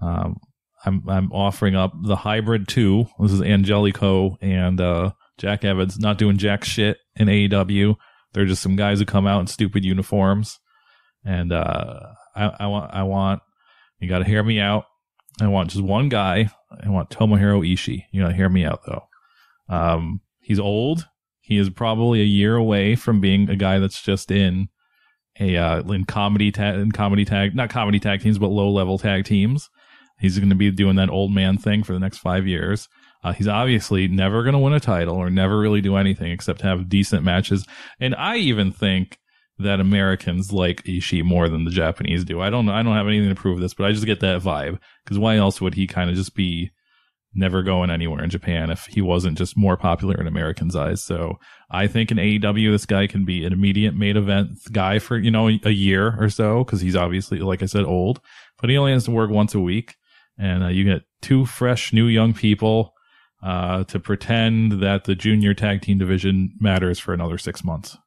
I'm offering up the Hybrid 2. This is Angelico and Jack Evans, not doing jack shit in AEW. They're just some guys who come out in stupid uniforms. And I want you got to hear me out. I want just one guy. I want Tomohiro Ishii. You got to hear me out though. He's old. He is probably a year away from being a guy that's just in comedy tag, not comedy tag teams, but low level tag teams. He's going to be doing that old man thing for the next 5 years. He's obviously never going to win a title or never really do anything except have decent matches. And I even think that Americans like Ishii more than the Japanese do. I don't know. I don't have anything to prove this, but I just get that vibe. Because why else would he kind of just be never going anywhere in Japan if he wasn't just more popular in Americans' eyes? So I think in AEW, this guy can be an immediate main event guy for, a year or so. Because he's obviously, like I said, old. But he only has to work once a week. And you get two fresh, new young people to pretend that the junior tag team division matters for another 6 months.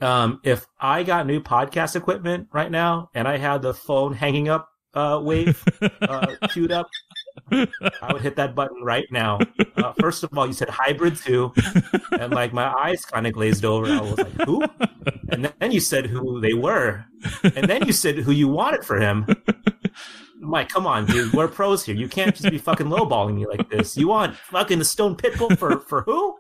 If I got new podcast equipment right now and I had the phone hanging up wave queued up, I would hit that button right now. First of all, you said Hybrid 2, and like my eyes kind of glazed over. I was like, who? And then you said who they were, and then you said who you wanted for him. Mike, come on, dude. We're pros here. You can't just be fucking lowballing me like this. You want fucking the Stone Pitbull for who?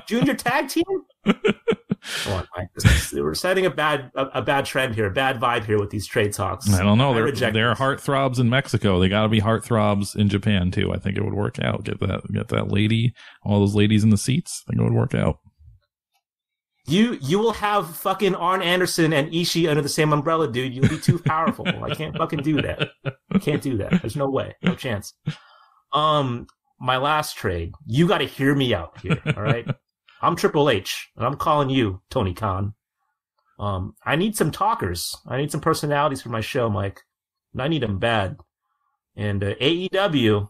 Junior tag team? Come on, Mike. We're setting a bad trend here, a bad vibe here with these trade talks. I don't know. They're heartthrobs in Mexico. They got to be heartthrobs in Japan too. I think it would work out. Get that lady, all those ladies in the seats. I think it would work out. You will have fucking Arn Anderson and Ishii under the same umbrella, dude. You'll be too powerful. I can't fucking do that. I can't do that. There's no way. No chance. My last trade. You got to hear me out here. All right. I'm Triple H, and I'm calling you Tony Khan. I need some talkers. I need some personalities for my show, Mike. And I need them bad. And AEW,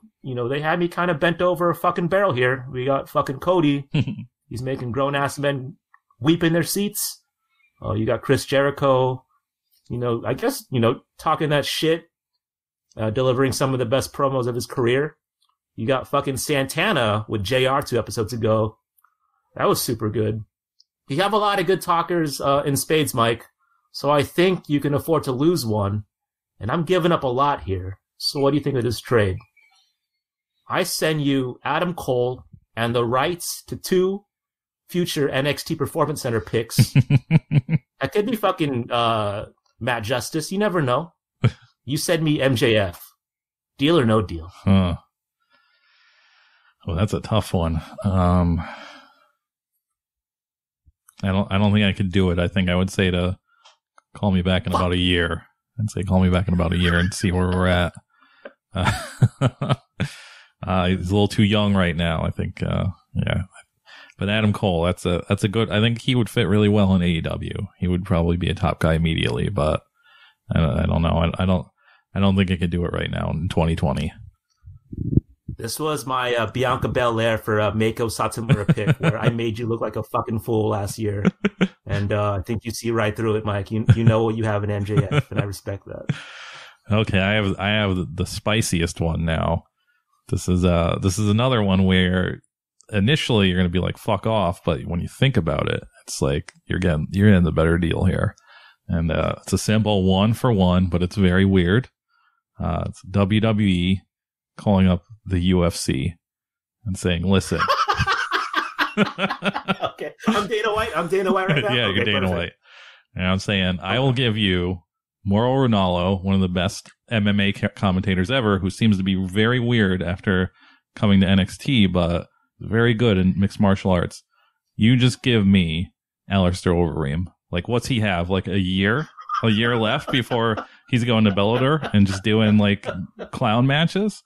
they had me kind of bent over a fucking barrel here. We got fucking Cody. He's making grown-ass men weep in their seats. You got Chris Jericho, I guess, talking that shit, delivering some of the best promos of his career. You got fucking Santana with JR 2 episodes ago. That was super good. You have a lot of good talkers in spades, Mike. So I think you can afford to lose one. And I'm giving up a lot here. So what do you think of this trade? I send you Adam Cole and the rights to 2 future NXT Performance Center picks. That could be fucking Matt Justice. You never know. You send me MJF. Deal or no deal? Huh. Well, that's a tough one. I don't think I could do it. I think I would say to call me back in about a year. I'd say call me back in about a year and see where we're at. He's a little too young right now, I think. Yeah. But Adam Cole, that's a good. I think he would fit really well in AEW. He would probably be a top guy immediately, but I don't know. I don't think I could do it right now in 2020. This was my Bianca Belair for Mako Satomura pick, where I made you look like a fucking fool last year, and I think you see right through it, Mike. You know what you have in MJF, and I respect that. Okay, I have the spiciest one now. This is another one where initially you're going to be like fuck off, but when you think about it, it's like you're getting the better deal here, and it's a simple 1-for-1, but it's very weird. It's WWE calling up the UFC and saying, listen, Okay, I'm Dana White. I'm Dana White right now. Yeah, okay, you're Dana perfect. White. And I'm saying I will give you Mauro Ranallo, one of the best MMA commentators ever, who seems to be very weird after coming to NXT, but very good in mixed martial arts. You just give me Alistair Overeem. Like, what's he have? Like a year left before he's going to Bellator and just doing like clown matches?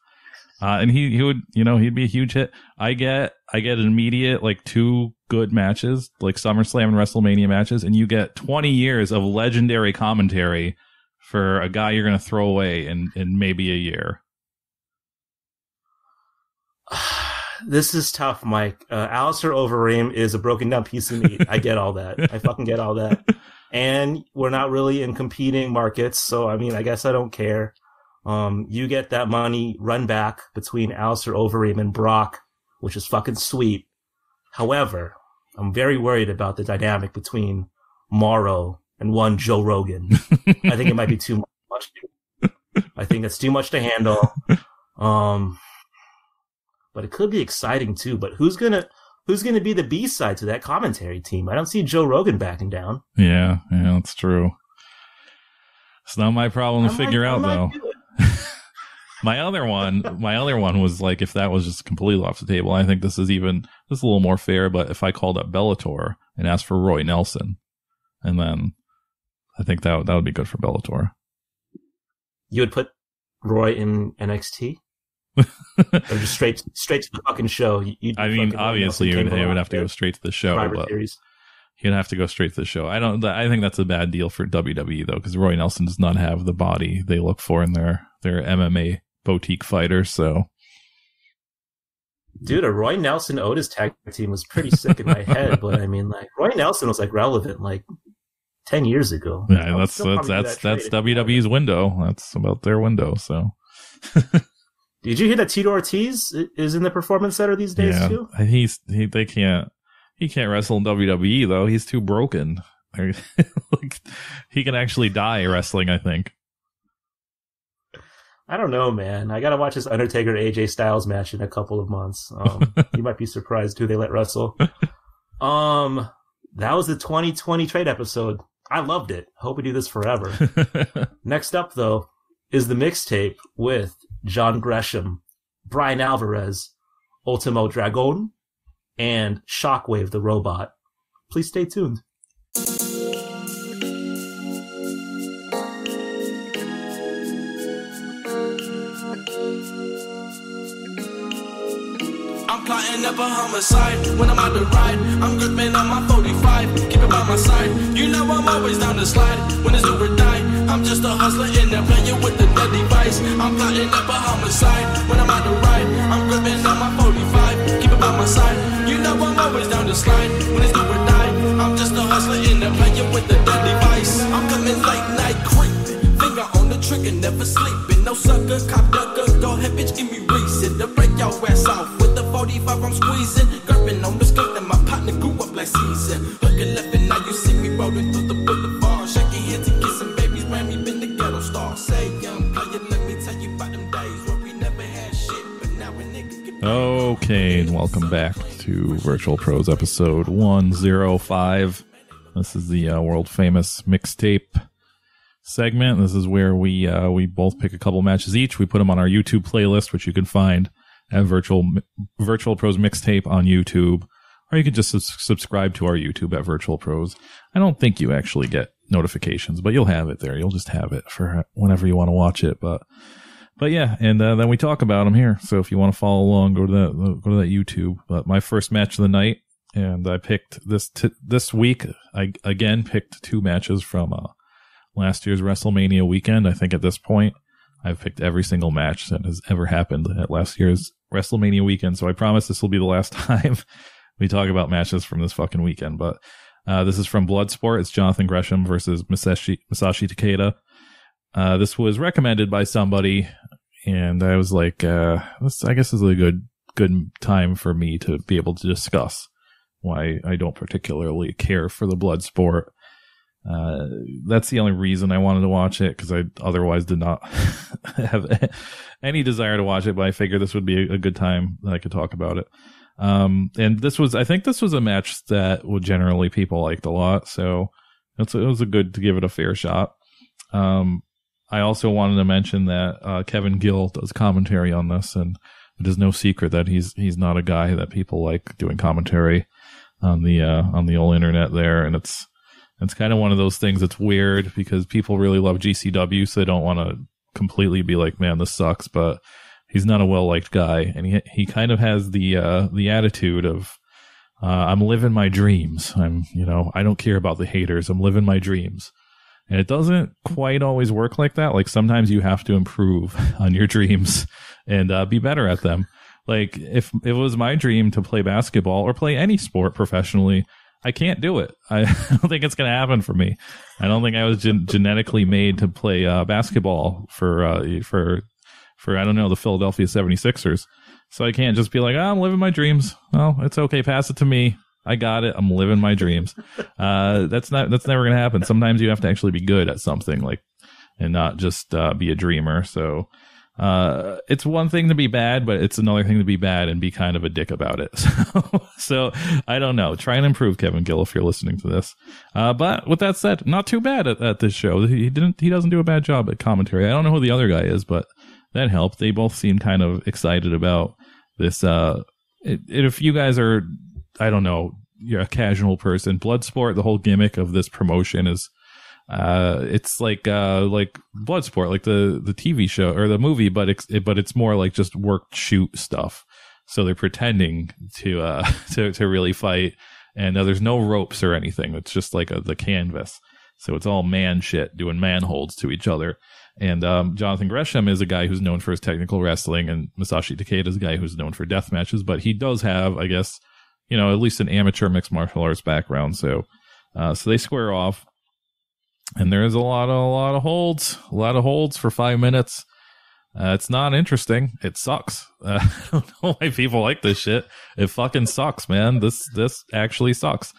And he would, he'd be a huge hit. I get an immediate, like 2 good matches, like SummerSlam and WrestleMania matches, and you get 20 years of legendary commentary for a guy you're going to throw away in maybe a year. This is tough, Mike. Alistair Overeem is a broken down piece of meat. I get all that. I fucking get all that. And we're not really in competing markets, so I mean, I guess I don't care. You get that money run back between Alistair Overeem and Brock, which is fucking sweet. However, I'm very worried about the dynamic between Mauro and one Joe Rogan. I think it might be too much. I think it's too much to handle. But it could be exciting too. But who's gonna be the B-side to that commentary team? I don't see Joe Rogan backing down. Yeah, that's true. It's not my problem to figure out, though. My other one was like, if that was just completely off the table, I think this is a little more fair. But if I called up Bellator and asked for Roy Nelson, and then I think that would be good for Bellator. You would put Roy in NXT? Or just straight to the fucking show? I mean, obviously, he would have to go straight to the show, but he'd have to go straight to the show. I think that's a bad deal for WWE, though, because Roy Nelson does not have the body they look for in their MMA boutique fighter, so... Dude, a Roy Nelson Otis tag team was pretty sick in my head, but I mean, like, Roy Nelson was like relevant like 10 years ago. Yeah, that's WWE's window. That's about their window, so... Did you hear that Tito Ortiz is in the Performance Center these days too? He can't wrestle in WWE though. He's too broken. Like, he can actually die wrestling, I think. I don't know, man. I gotta watch this Undertaker AJ Styles match in a couple of months. You might be surprised who they let wrestle. That was the 2020 trade episode. I loved it. Hope we do this forever. Next up, though, is the mixtape with John Gresham, Brian Alvarez, Ultimo Dragon, and Shockwave the Robot. Please stay tuned. I'm plotting up a homicide when I'm out to ride. I'm gripping on my 45, keep it by my side. You know I'm always down to slide when it's do or die. I'm just a hustler in there playing with the dead device. I'm plotting up a homicide when I'm out to ride. I'm gripping on my 45, keep it by my side. You know I'm always down to slide when it's do or die. I'm just a hustler in there playing with the dead device. I'm coming late night creeping, finger on the trigger, never sleeping. No sucker, cop ducker, go ahead bitch, give me reason to break your ass off with the 45 I'm squeezing. Gripping on the skunk and my partner grew up like season. Hooking left and now you see me rolling through the boulevard. Shaking hands and kissing babies, ran me been the ghetto star. Say young player, let me tell you about them days where we never had shit, but now a nigga get... Okay, and welcome back to Virtual Pros episode 105. This is the world famous mixtape segment. This is where we both pick a couple matches each. We put them on our YouTube playlist, which you can find at Virtual Pros Mixtape on YouTube, or you can just subscribe to our YouTube at Virtual Pros. I don't think you actually get notifications, but you'll have it there. You'll just have it for whenever you want to watch it. But yeah, and then we talk about them here. So if you want to follow along, go to that YouTube. But my first match of the night, and I picked this week. I again picked 2 matches from last year's WrestleMania weekend. I think at this point, I've picked every single match that has ever happened at last year's WrestleMania weekend. So I promise this will be the last time we talk about matches from this fucking weekend. But this is from Bloodsport. It's Jonathan Gresham versus Masashi Takeda. This was recommended by somebody, and I was like, this, I guess, is a good time for me to be able to discuss why I don't particularly care for the Bloodsport. That's the only reason I wanted to watch it, because I otherwise did not have any desire to watch it, but I figured this would be a good time that I could talk about it. And I think this was a match that would generally people liked a lot. So it was a good to give it a fair shot. I also wanted to mention that Kevin Gill does commentary on this, and it is no secret that he's not a guy that people like doing commentary on the old internet there. And it's kind of one of those things that's weird because people really love GCW, so they don't want to completely be like, man, this sucks. But he's not a well-liked guy, and he kind of has the attitude of, I'm living my dreams. I don't care about the haters. I'm living my dreams. And it doesn't quite always work like that. Like sometimes you have to improve on your dreams and be better at them. Like if it was my dream to play basketball or play any sport professionally, I can't do it. I don't think it's going to happen for me. I don't think I was genetically made to play basketball for I don't know, the Philadelphia 76ers. So I can't just be like, I'm living my dreams. Well, it's okay. Pass it to me. I got it. I'm living my dreams. That's never going to happen. Sometimes you have to actually be good at something, like, and not just be a dreamer. So it's one thing to be bad, but it's another thing to be bad and be kind of a dick about it. So I don't know. Try and improve, Kevin Gill, if you're listening to this. But with that said, not too bad at this show. He doesn't do a bad job at commentary. I don't know who the other guy is, but that helped. They both seem kind of excited about this. If you guys are, I don't know, you're a casual person, Bloodsport, the whole gimmick of this promotion is, it's like Bloodsport, like the TV show or the movie, but it's more like just work shoot stuff. So they're pretending to really fight, and there's no ropes or anything. It's just like the canvas. So it's all man shit, doing man holds to each other. And Jonathan Gresham is a guy who's known for his technical wrestling, and Masashi Takeda is a guy who's known for death matches, but he does have, I guess, at least an amateur mixed martial arts background. So they square off, and there's a lot of holds for 5 minutes. It's not interesting. It sucks. I don't know why people like this shit. It fucking sucks, man. This actually sucks.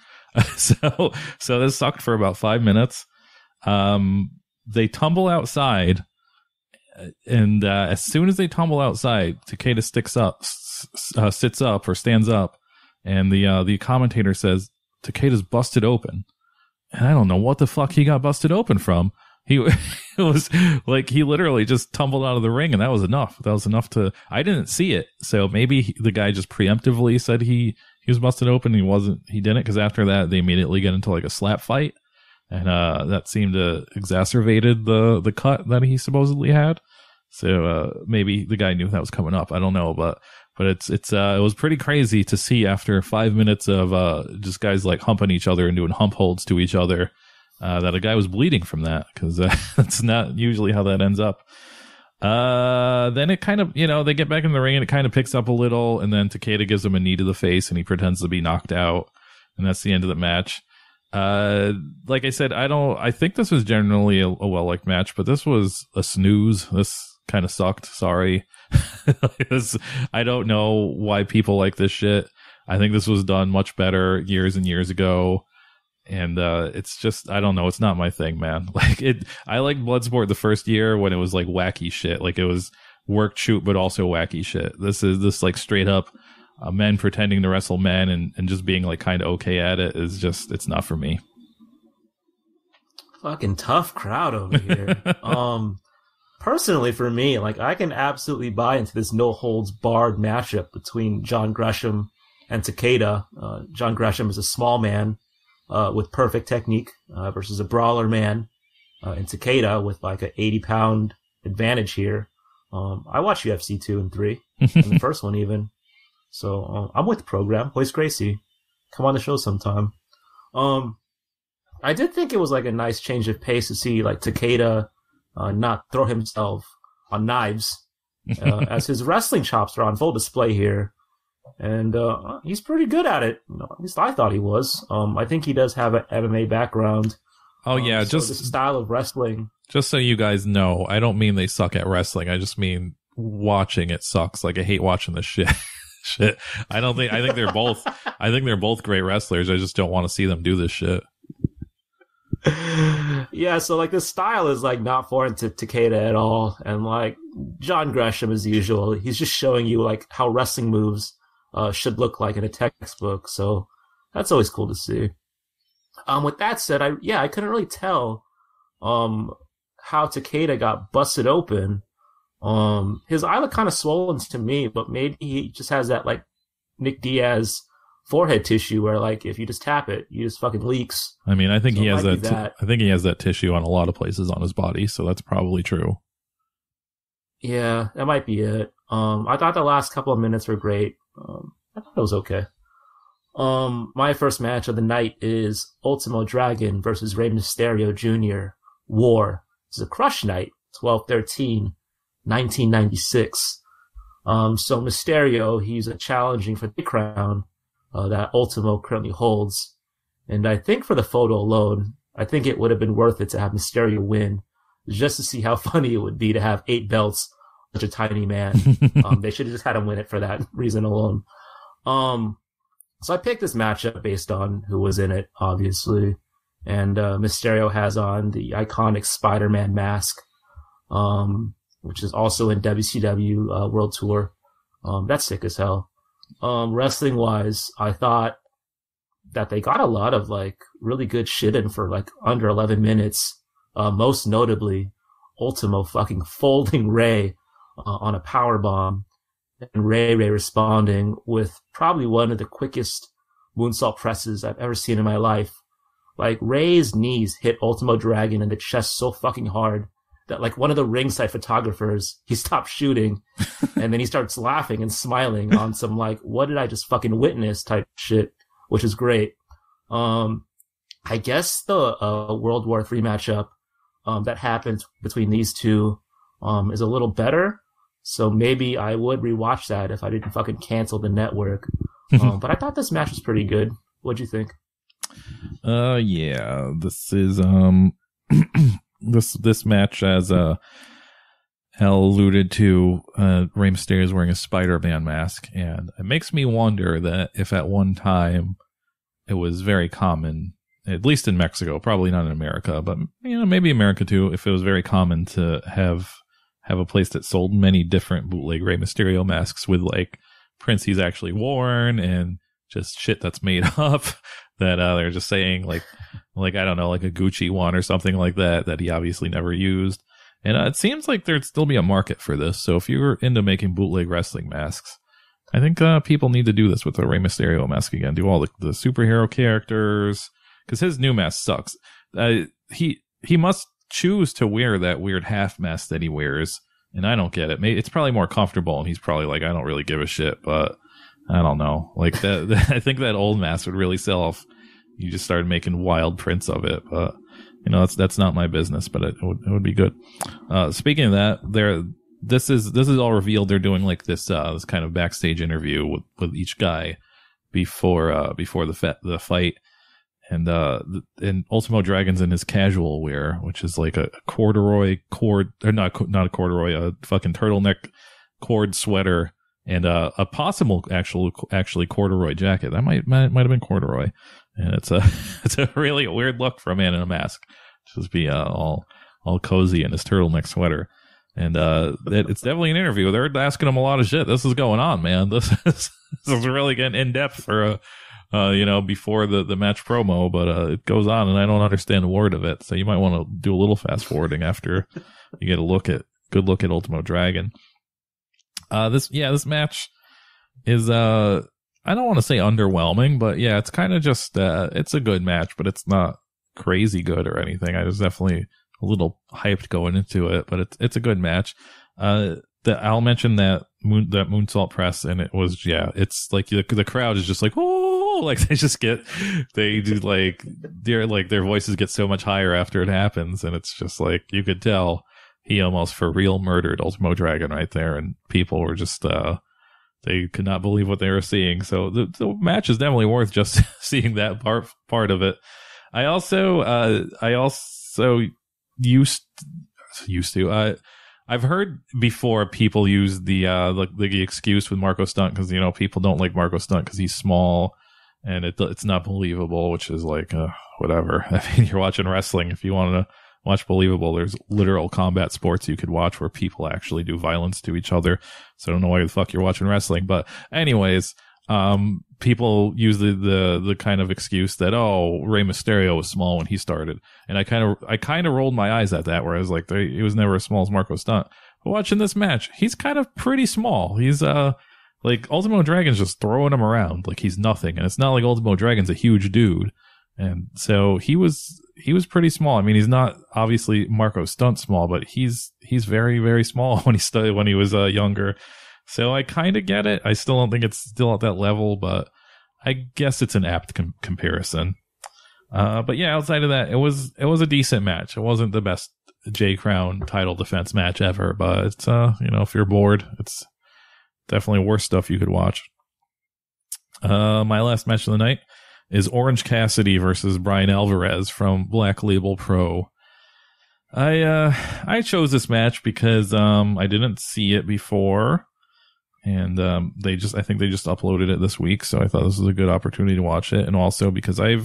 So this sucked for about 5 minutes. They tumble outside, and as soon as they tumble outside, Takeda sits up or stands up, and the commentator says Takeda's busted open. And I don't know what the fuck he got busted open from. It was like he literally just tumbled out of the ring, and that was enough. I didn't see it, so maybe the guy just preemptively said he was busted open. He didn't, because after that they immediately get into like a slap fight, and that seemed to exacerbated the cut that he supposedly had. So maybe the guy knew that was coming up. I don't know, but it was pretty crazy to see after 5 minutes of just guys like humping each other and doing hump holds to each other, that a guy was bleeding from that, because that's not usually how that ends up. Then it kind of, they get back in the ring and it kind of picks up a little, and then Takeda gives him a knee to the face and he pretends to be knocked out, and that's the end of the match. Like I said, I think this was generally a well-liked match, but this was a snooze. This kind of sucked. Sorry. I don't know why people like this shit. I think this was done much better years and years ago. And it's just, I don't know, it's not my thing, man. I liked Bloodsport the first year when it was like wacky shit. Like it was work shoot, but also wacky shit. This like straight up men pretending to wrestle men and just being like kind of okay at it is just, it's not for me. Fucking tough crowd over here. Personally, for me, like, I can absolutely buy into this no holds barred matchup between John Gresham and Takeda. John Gresham is a small man with perfect technique versus a brawler man in Takeda with like an 80-pound advantage here. I watched UFC 2 and 3, and the first one even. So I'm with the program. Hoist Gracie, come on the show sometime. I did think it was like a nice change of pace to see like Takeda not throw himself on knives, as his wrestling chops are on full display here. And he's pretty good at it. At least I thought he was. I think he does have an MMA background. Oh, yeah. So just the style of wrestling. Just so you guys know, I don't mean they suck at wrestling. I just mean watching it sucks. Like, I hate watching this shit. I think they're both great wrestlers. I just don't want to see them do this shit. Yeah, so like this style is like not foreign to Takeda at all, and like John Gresham as usual, he's just showing you like how wrestling moves should look like in a textbook. So that's always cool to see. With that said, I couldn't really tell, how Takeda got busted open. His eye looked kind of swollen to me, but maybe he just has that, like, Nick Diaz forehead tissue where, like, if you just tap it, you just fucking leaks. I mean, I think So he it has might be that. I think he has that tissue on a lot of places on his body, so that's probably true. Yeah, that might be it. I thought the last couple of minutes were great. I thought it was okay. My first match of the night is Ultimo Dragon versus Rey Mysterio Jr. War. It's a crush night, 12/13, 1996. So Mysterio, he's challenging for the crown, that Ultimo currently holds. And I think for the photo alone, I think it would have been worth it to have Mysterio win, just to see how funny it would be to have 8 belts, such a tiny man. They should have just had him win it for that reason alone. So I picked this matchup based on who was in it, obviously. And Mysterio has on the iconic Spider-Man mask, which is also in WCW World Tour. That's sick as hell. Wrestling-wise, I thought that they got a lot of, like, really good shit in for, like, under 11 minutes. Most notably, Ultimo fucking folding Rey on a powerbomb, and Rey responding with probably one of the quickest moonsault presses I've ever seen in my life. Like, Rey's knees hit Ultimo Dragon in the chest so fucking hard that, like, one of the ringside photographers, he stopped shooting, and then he starts laughing and smiling on some, like, what did I just fucking witness type shit, which is great. I guess the World War III matchup that happened between these two is a little better. So maybe I would rewatch that if I didn't fucking cancel the network. But I thought this match was pretty good. What'd you think? Yeah, this is this match, as Al alluded to, Rey Mysterio is wearing a Spider-Man mask, and it makes me wonder that if at one time it was very common, at least in Mexico, probably not in America, but maybe America too, if it was very common to have a place that sold many different bootleg Rey Mysterio masks with, like, prints he's actually worn and just shit that's made up that they're just saying, like I don't know, like a Gucci one or something like that he obviously never used. And it seems like there'd still be a market for this. So if you're into making bootleg wrestling masks, I think people need to do this with the Rey Mysterio mask again. Do all the superhero characters, because his new mask sucks. He must choose to wear that weird half mask that he wears, and I don't get it. Maybe it's probably more comfortable, and he's probably like, I don't really give a shit, but I don't know. Like that, I think that old mask would really sell if you just started making wild prints of it. But that's not my business, but it would be good. Speaking of that, this is all revealed. They're doing like this kind of backstage interview with each guy before the fight. And Ultimo Dragon's in his casual wear, which is like a corduroy cord, or not a corduroy, a fucking turtleneck cord sweater, and a possible actually corduroy jacket. That might have been corduroy, and it's a really weird look for a man in a mask. Just be all cozy in his turtleneck sweater. And it's definitely an interview. They're asking him a lot of shit. This is going on, man. This is really getting in depth for before the match promo, but it goes on, and I don't understand a word of it. So you might want to do a little fast forwarding after you get a good look at Ultimo Dragon. This match is I don't want to say underwhelming, but yeah, it's kind of just it's a good match, but it's not crazy good or anything. I was definitely a little hyped going into it, but it's a good match. I'll mention that moonsault press, and it was, it's like the crowd is just like, oh, like their voices get so much higher after it happens, and it's just like, you could tell he almost for real murdered Ultimo Dragon right there, and people were just they could not believe what they were seeing. So the match is definitely worth just seeing that part of it. I also used to. I've heard before people use the excuse with Marco Stunt, because people don't like Marco Stunt because he's small and it's not believable, which is like whatever. I mean, you're watching wrestling. If you want to watch believable, there's literal combat sports you could watch where people actually do violence to each other. So I don't know why the fuck you're watching wrestling. But anyways, people use the kind of excuse that, oh, Rey Mysterio was small when he started. And I kind of rolled my eyes at that, where I was like, he was never as small as Marco Stunt. But watching this match, he's kind of pretty small. He's, like, Ultimo Dragon's just throwing him around like he's nothing. And it's not like Ultimo Dragon's a huge dude. And so he was pretty small. I mean, he's not obviously Marco Stunt small, but he's very, very small when he was younger. So I kind of get it. I still don't think it's still at that level, but I guess it's an apt comparison. But yeah, outside of that, it was a decent match. It wasn't the best J Crown title defense match ever, but it's, if you're bored, it's definitely worse stuff you could watch. My last match of the night is Orange Cassidy versus Brian Alvarez from Black Label Pro. I chose this match because I didn't see it before, and I think they just uploaded it this week, so I thought this was a good opportunity to watch it, and also because I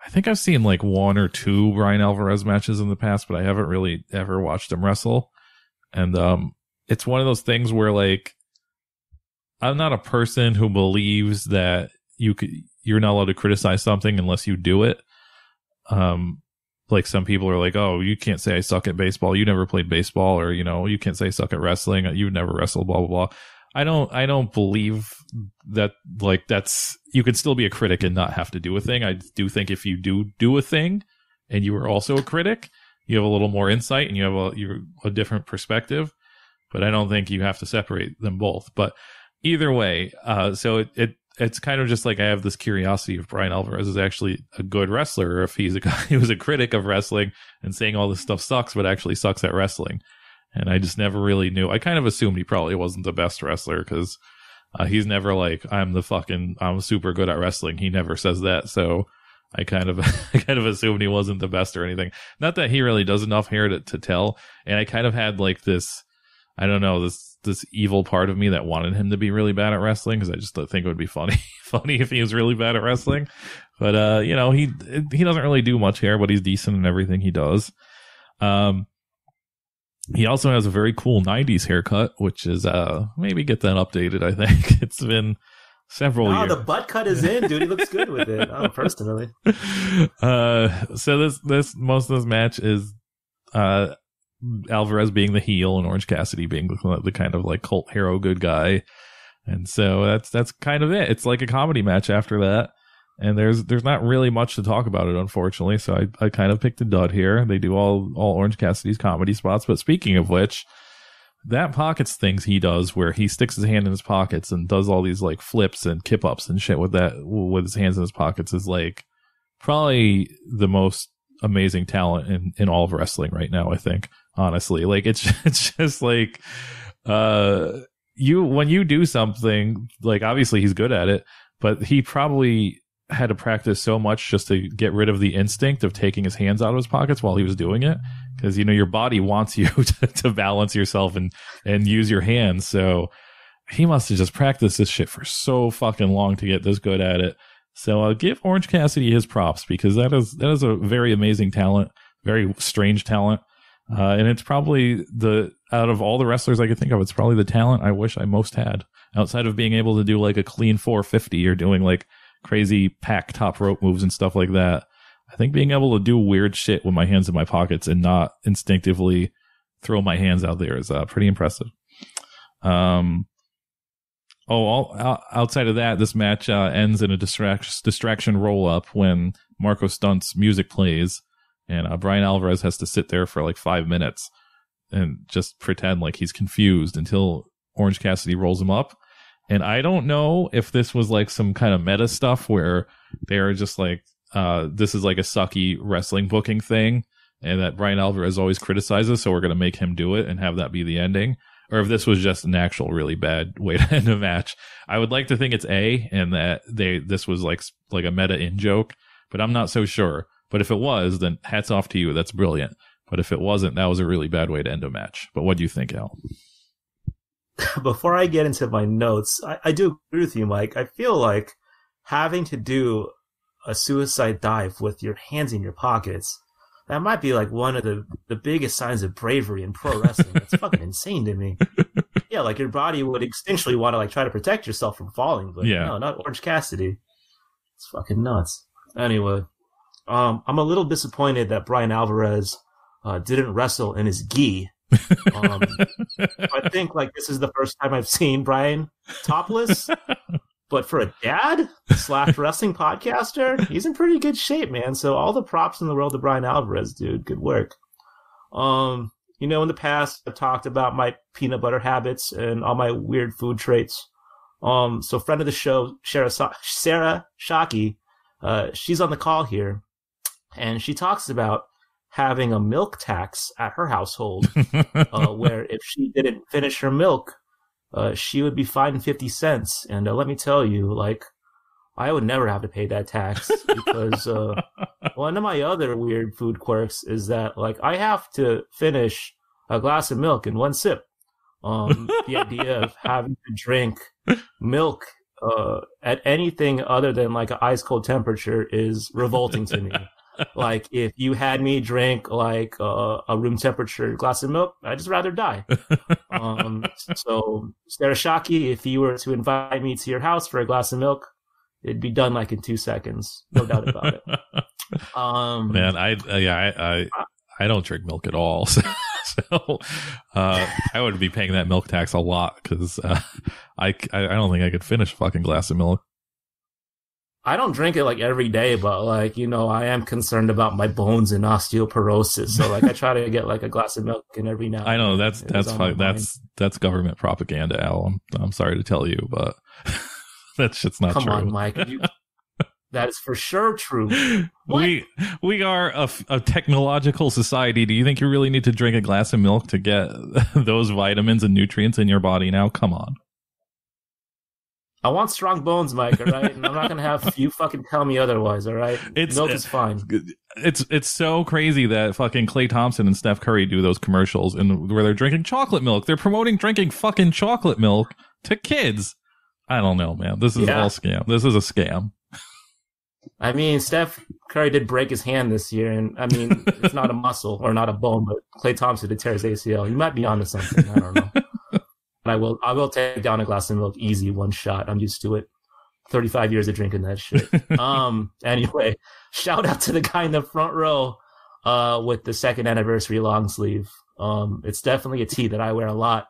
think I've seen like one or two Brian Alvarez matches in the past, but I haven't really ever watched him wrestle, and it's one of those things where, like, I'm not a person who believes that you're not allowed to criticize something unless you do it. Like, some people are like, oh, you can't say I suck at baseball. You never played baseball. Or, you can't say I suck at wrestling. You never wrestled, blah, blah, blah. I don't believe that, like, you can still be a critic and not have to do a thing. I do think if you do a thing and you are also a critic, you have a little more insight and you have a different perspective, but I don't think you have to separate them both. But either way, so it's kind of just like I have this curiosity if Brian Alvarez is actually a good wrestler, or if he was a critic of wrestling and saying all this stuff sucks, but actually sucks at wrestling. And I just never really knew. I kind of assumed he probably wasn't the best wrestler because he's never like, I'm super good at wrestling. He never says that. So I kind of assumed he wasn't the best or anything. Not that he really does enough here to tell. And I kind of had like this, I don't know, this evil part of me that wanted him to be really bad at wrestling, because I just think it would be funny if he was really bad at wrestling. But he doesn't really do much here, but he's decent in everything he does. He also has a very cool 90s haircut, which is maybe get that updated. I think it's been several years. The butt cut is in, dude. He looks good with it. Personally. So this most of this match is Alvarez being the heel and Orange Cassidy being the kind of like cult hero good guy. And so that's kind of it. It's like a comedy match after that. And there's not really much to talk about it, unfortunately. So I kind of picked a dud here. They do all Orange Cassidy's comedy spots. But speaking of which, that pockets things he does where he sticks his hand in his pockets and does all these like flips and kip ups and shit with his hands in his pockets is like probably the most amazing talent in all of wrestling right now, I think. Honestly, like it's just like when you do something, like obviously he's good at it, but he probably had to practice so much just to get rid of the instinct of taking his hands out of his pockets while he was doing it, because your body wants you to balance yourself and use your hands. So he must have just practiced this shit for so fucking long to get this good at it. So I'll give Orange Cassidy his props, because that is a very amazing talent, very strange talent. And it's probably out of all the wrestlers I could think of, it's probably the talent I wish I most had, outside of being able to do like a clean 450 or doing like crazy pack top rope moves and stuff like that. I think being able to do weird shit with my hands in my pockets and not instinctively throw my hands out there is pretty impressive. Outside of that, this match ends in a distraction roll up when Marco Stunt's music plays. And Brian Alvarez has to sit there for like 5 minutes and just pretend like he's confused until Orange Cassidy rolls him up. And I don't know if this was like some kind of meta stuff where they are just like, this is like a sucky wrestling booking thing, and that Brian Alvarez always criticizes, so we're going to make him do it and have that be the ending. Or if this was just an actual really bad way to end a match. I would like to think it's A, and that this was like a meta in joke, but I'm not so sure. But if it was, then hats off to you. That's brilliant. But if it wasn't, that was a really bad way to end a match. But what do you think, Al? Before I get into my notes, I do agree with you, Mike. I feel like having to do a suicide dive with your hands in your pockets, that might be like one of the biggest signs of bravery in pro wrestling. It's fucking insane to me. Yeah, like your body would instinctually want to like try to protect yourself from falling, but no, not Orange Cassidy. It's fucking nuts. Anyway, I'm a little disappointed that Brian Alvarez didn't wrestle in his gi. I think like this is the first time I've seen Brian topless, but for a dad / wrestling podcaster, he's in pretty good shape, man. So all the props in the world to Brian Alvarez, dude. Good work. You know, in the past, I've talked about my peanut butter habits and all my weird food traits. So friend of the show, Sarah Shockey, she's on the call here, and she talks about having a milk tax at her household, where if she didn't finish her milk, she would be fined 50 cents. And let me tell you, like, I would never have to pay that tax because one of my other weird food quirks is that, like, I have to finish a glass of milk in one sip. The idea of having to drink milk at anything other than like an ice cold temperature is revolting to me. Like, if you had me drink like a room temperature glass of milk, I'd just rather die. So Sarah Shockey, if you were to invite me to your house for a glass of milk, it'd be done like in 2 seconds, no doubt about it. Man, I don't drink milk at all, so I would be paying that milk tax a lot because I don't think I could finish a fucking glass of milk. I don't drink it like every day, but like, you know, I am concerned about my bones and osteoporosis. So like, I try to get like a glass of milk in every now. I know that's fine. That's government propaganda, Al. I'm sorry to tell you, but that shit's not true. Come on, Mike. That is for sure true. What? We are a technological society. Do you think you really need to drink a glass of milk to get those vitamins and nutrients in your body now? Come on. I want strong bones, Mike, all right? And I'm not going to have you fucking tell me otherwise, all right? Milk is fine. It's so crazy that fucking Klay Thompson and Steph Curry do those commercials where they're drinking chocolate milk. They're promoting drinking fucking chocolate milk to kids. I don't know, man. This is all scam. This is a scam. I mean, Steph Curry did break his hand this year, and I mean, it's not a muscle or not a bone, but Klay Thompson did tear his ACL. He might be onto something. I don't know. I will take down a glass of milk easy, one shot. I'm used to it. 35 years of drinking that shit. Anyway, shout out to the guy in the front row with the second anniversary long sleeve. It's definitely a tee that I wear a lot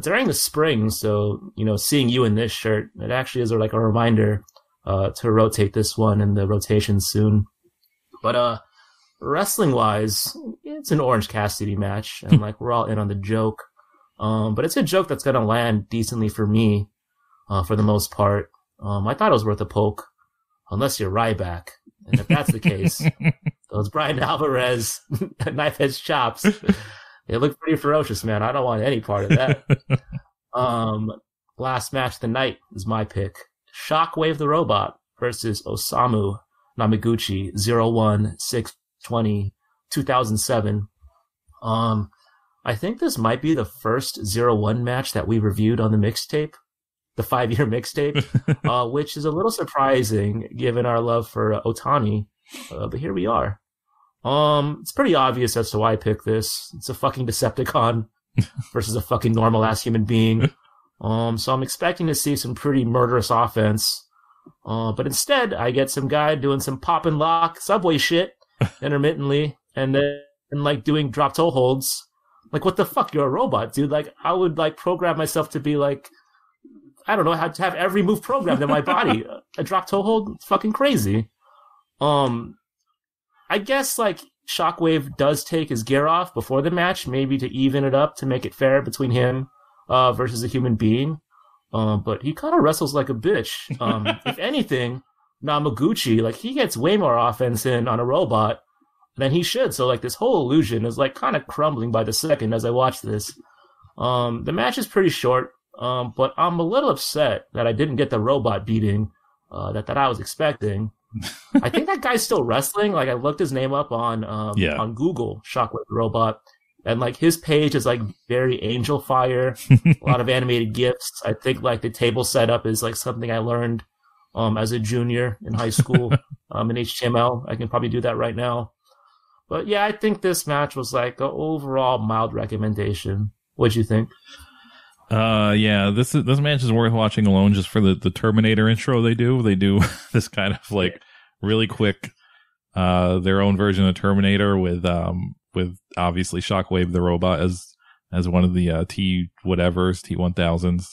during the spring. So, you know, seeing you in this shirt, it actually is like a reminder to rotate this one in the rotation soon. But wrestling wise, it's an Orange Cassidy match, and like we're all in on the joke. But it's a joke that's gonna land decently for me, for the most part. I thought it was worth a poke, unless you're Ryback. And if that's the case, those Brian Alvarez knife edge chops, they look pretty ferocious, man. I don't want any part of that. Last match of the night is my pick. Shockwave the Robot versus Osamu Namaguchi, 01/6/2007. I think this might be the first 0-1 match that we reviewed on the mixtape, the 5-year mixtape, which is a little surprising given our love for Otani. But here we are. It's pretty obvious as to why I picked this. It's a fucking Decepticon versus a fucking normal ass human being. So I'm expecting to see some pretty murderous offense. But instead, I get some guy doing some pop and lock subway shit intermittently, and then like doing drop toe holds. Like, what the fuck? You're a robot, dude. Like, I would, like, program myself to be, like, I don't know, how to have every move programmed in my body. A drop toe hold? It's fucking crazy. I guess, like, Shockwave does take his gear off before the match, maybe to even it up, to make it fair between him versus a human being. But he kind of wrestles like a bitch. If anything, Namaguchi, like, he gets way more offense in on a robot than he should. So like this whole illusion is like kind of crumbling by the second as I watch this. The match is pretty short, but I'm a little upset that I didn't get the robot beating that I was expecting. I think that guy's still wrestling. Like I looked his name up on Google, Shockwave the Robot, and like his page is like very Angel Fire, a lot of animated GIFs. I think like the table setup is like something I learned as a junior in high school in HTML. I can probably do that right now. But yeah, I think this match was like an overall mild recommendation. What'd you think? Yeah, this match is worth watching alone just for the Terminator intro they do. They do this kind of like really quick, their own version of Terminator with obviously Shockwave the Robot as one of the T-1000s.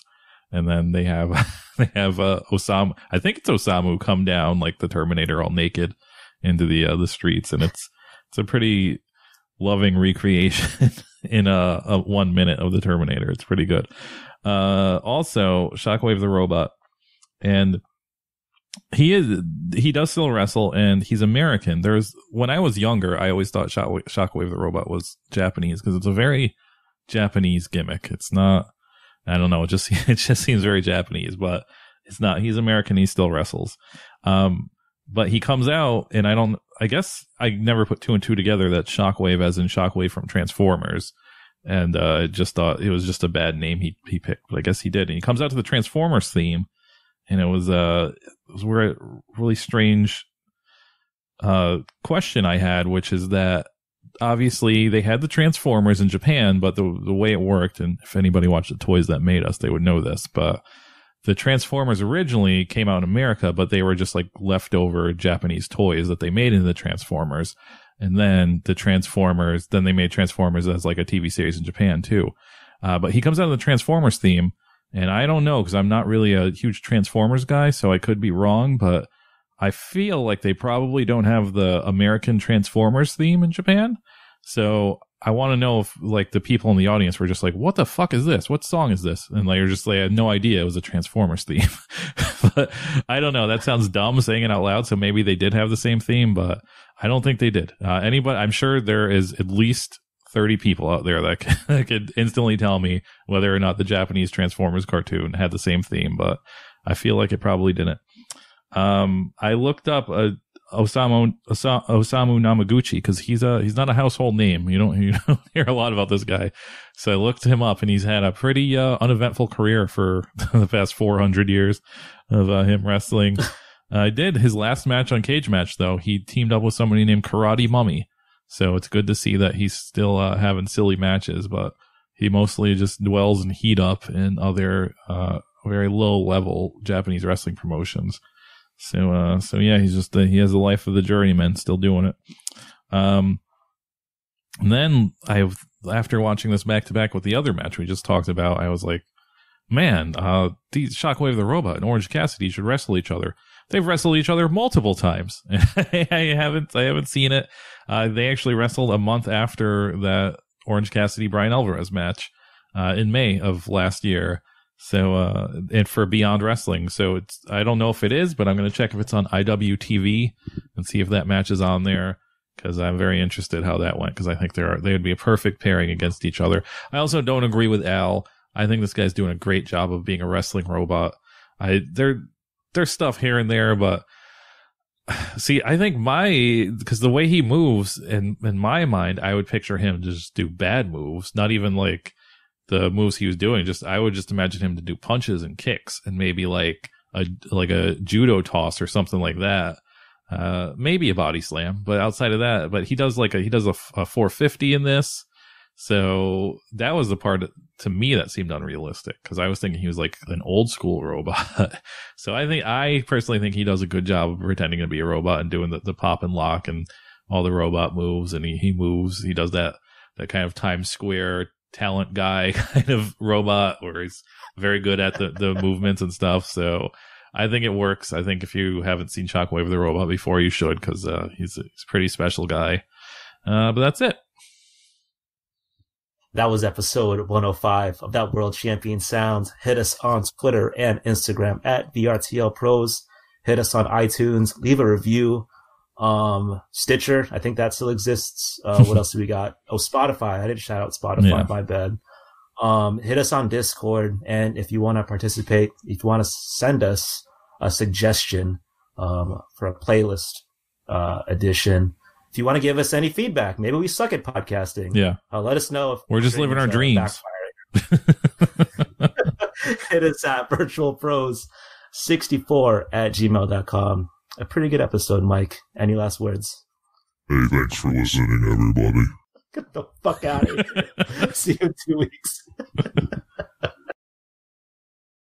And then they have Osamu. I think it's Osamu come down like the Terminator all naked into the streets, and it's a pretty loving recreation in a 1 minute of the Terminator. It's pretty good. Also, Shockwave the Robot, and he does still wrestle, and he's American. When I was younger, I always thought Shockwave the Robot was Japanese because it's a very Japanese gimmick. It's not. I don't know. It just seems very Japanese, but it's not. He's American. He still wrestles. But he comes out, and I guess I never put two and two together that Shockwave as in Shockwave from Transformers. And, just thought it was just a bad name he picked, but I guess he did. And he comes out to the Transformers theme, and it was a really strange, question I had, which is that obviously they had the Transformers in Japan, but the way it worked, and if anybody watched the Toys That Made Us, they would know this, but the Transformers originally came out in America, but they were just like leftover Japanese toys that they made into the Transformers. And then then they made Transformers as like a TV series in Japan too. But he comes out of the Transformers theme, and I don't know, because I'm not really a huge Transformers guy, so I could be wrong, but I feel like they probably don't have the American Transformers theme in Japan. So I want to know if like the people in the audience were just like, what the fuck is this? What song is this? And like, you're just like, I had no idea it was a Transformers theme. But I don't know. That sounds dumb saying it out loud. So maybe they did have the same theme, but I don't think they did. I'm sure there is at least 30 people out there that could instantly tell me whether or not the Japanese Transformers cartoon had the same theme, but I feel like it probably didn't. I looked up Osamu Namaguchi because he's not a household name. You don't hear a lot about this guy. So I looked him up, and he's had a pretty uneventful career for the past 400 years of him wrestling. I did his last match on Cage Match though. He teamed up with somebody named Karate Mummy. So it's good to see that he's still having silly matches, but he mostly just dwells in Heat Up and other very low level Japanese wrestling promotions. So yeah, he's just he has the life of the journeyman, still doing it. And then after watching this back to back with the other match we just talked about, I was like, man, these Shockwave the Robot and Orange Cassidy should wrestle each other. They've wrestled each other multiple times. I haven't seen it. They actually wrestled a month after that Orange Cassidy Brian Alvarez match in May of last year. So, and for Beyond Wrestling. So I don't know if it is, but I'm going to check if it's on IWTV and see if that match is on there, because I'm very interested how that went, because I think they would be a perfect pairing against each other. I also don't agree with Al. I think this guy's doing a great job of being a wrestling robot. There's stuff here and there, but see, I think because the way he moves, in my mind, I would picture him to just do bad moves, not even like the moves he was doing. I would just imagine him to do punches and kicks and maybe like a judo toss or something like that. Maybe a body slam, but outside of that, but he does a 450 in this. So that was the part to me that seemed unrealistic, because I was thinking he was like an old school robot. So I personally think he does a good job of pretending to be a robot and doing the pop and lock and all the robot moves. And he moves, he does that kind of Times Square talent guy kind of robot where he's very good at the movements and stuff. So I think it works. I think if you haven't seen Shockwave the Robot before, you should, because he's a pretty special guy. But that's it. That was episode 105 of That World Champion Sounds. Hit us on Twitter and Instagram at VRTL Pros. Hit us on iTunes. Leave a review. Stitcher, I think that still exists. What else do we got? Oh, Spotify. I didn't shout out Spotify, yeah. My bad. Hit us on Discord. And if you want to participate, if you want to send us a suggestion, for a playlist, edition, if you want to give us any feedback, maybe we suck at podcasting. Yeah. Let us know if we're just living our dreams. Hit us at virtualpros64@gmail.com. A pretty good episode, Mike. Any last words? Hey, thanks for listening, everybody. Get the fuck out of here. See you in 2 weeks.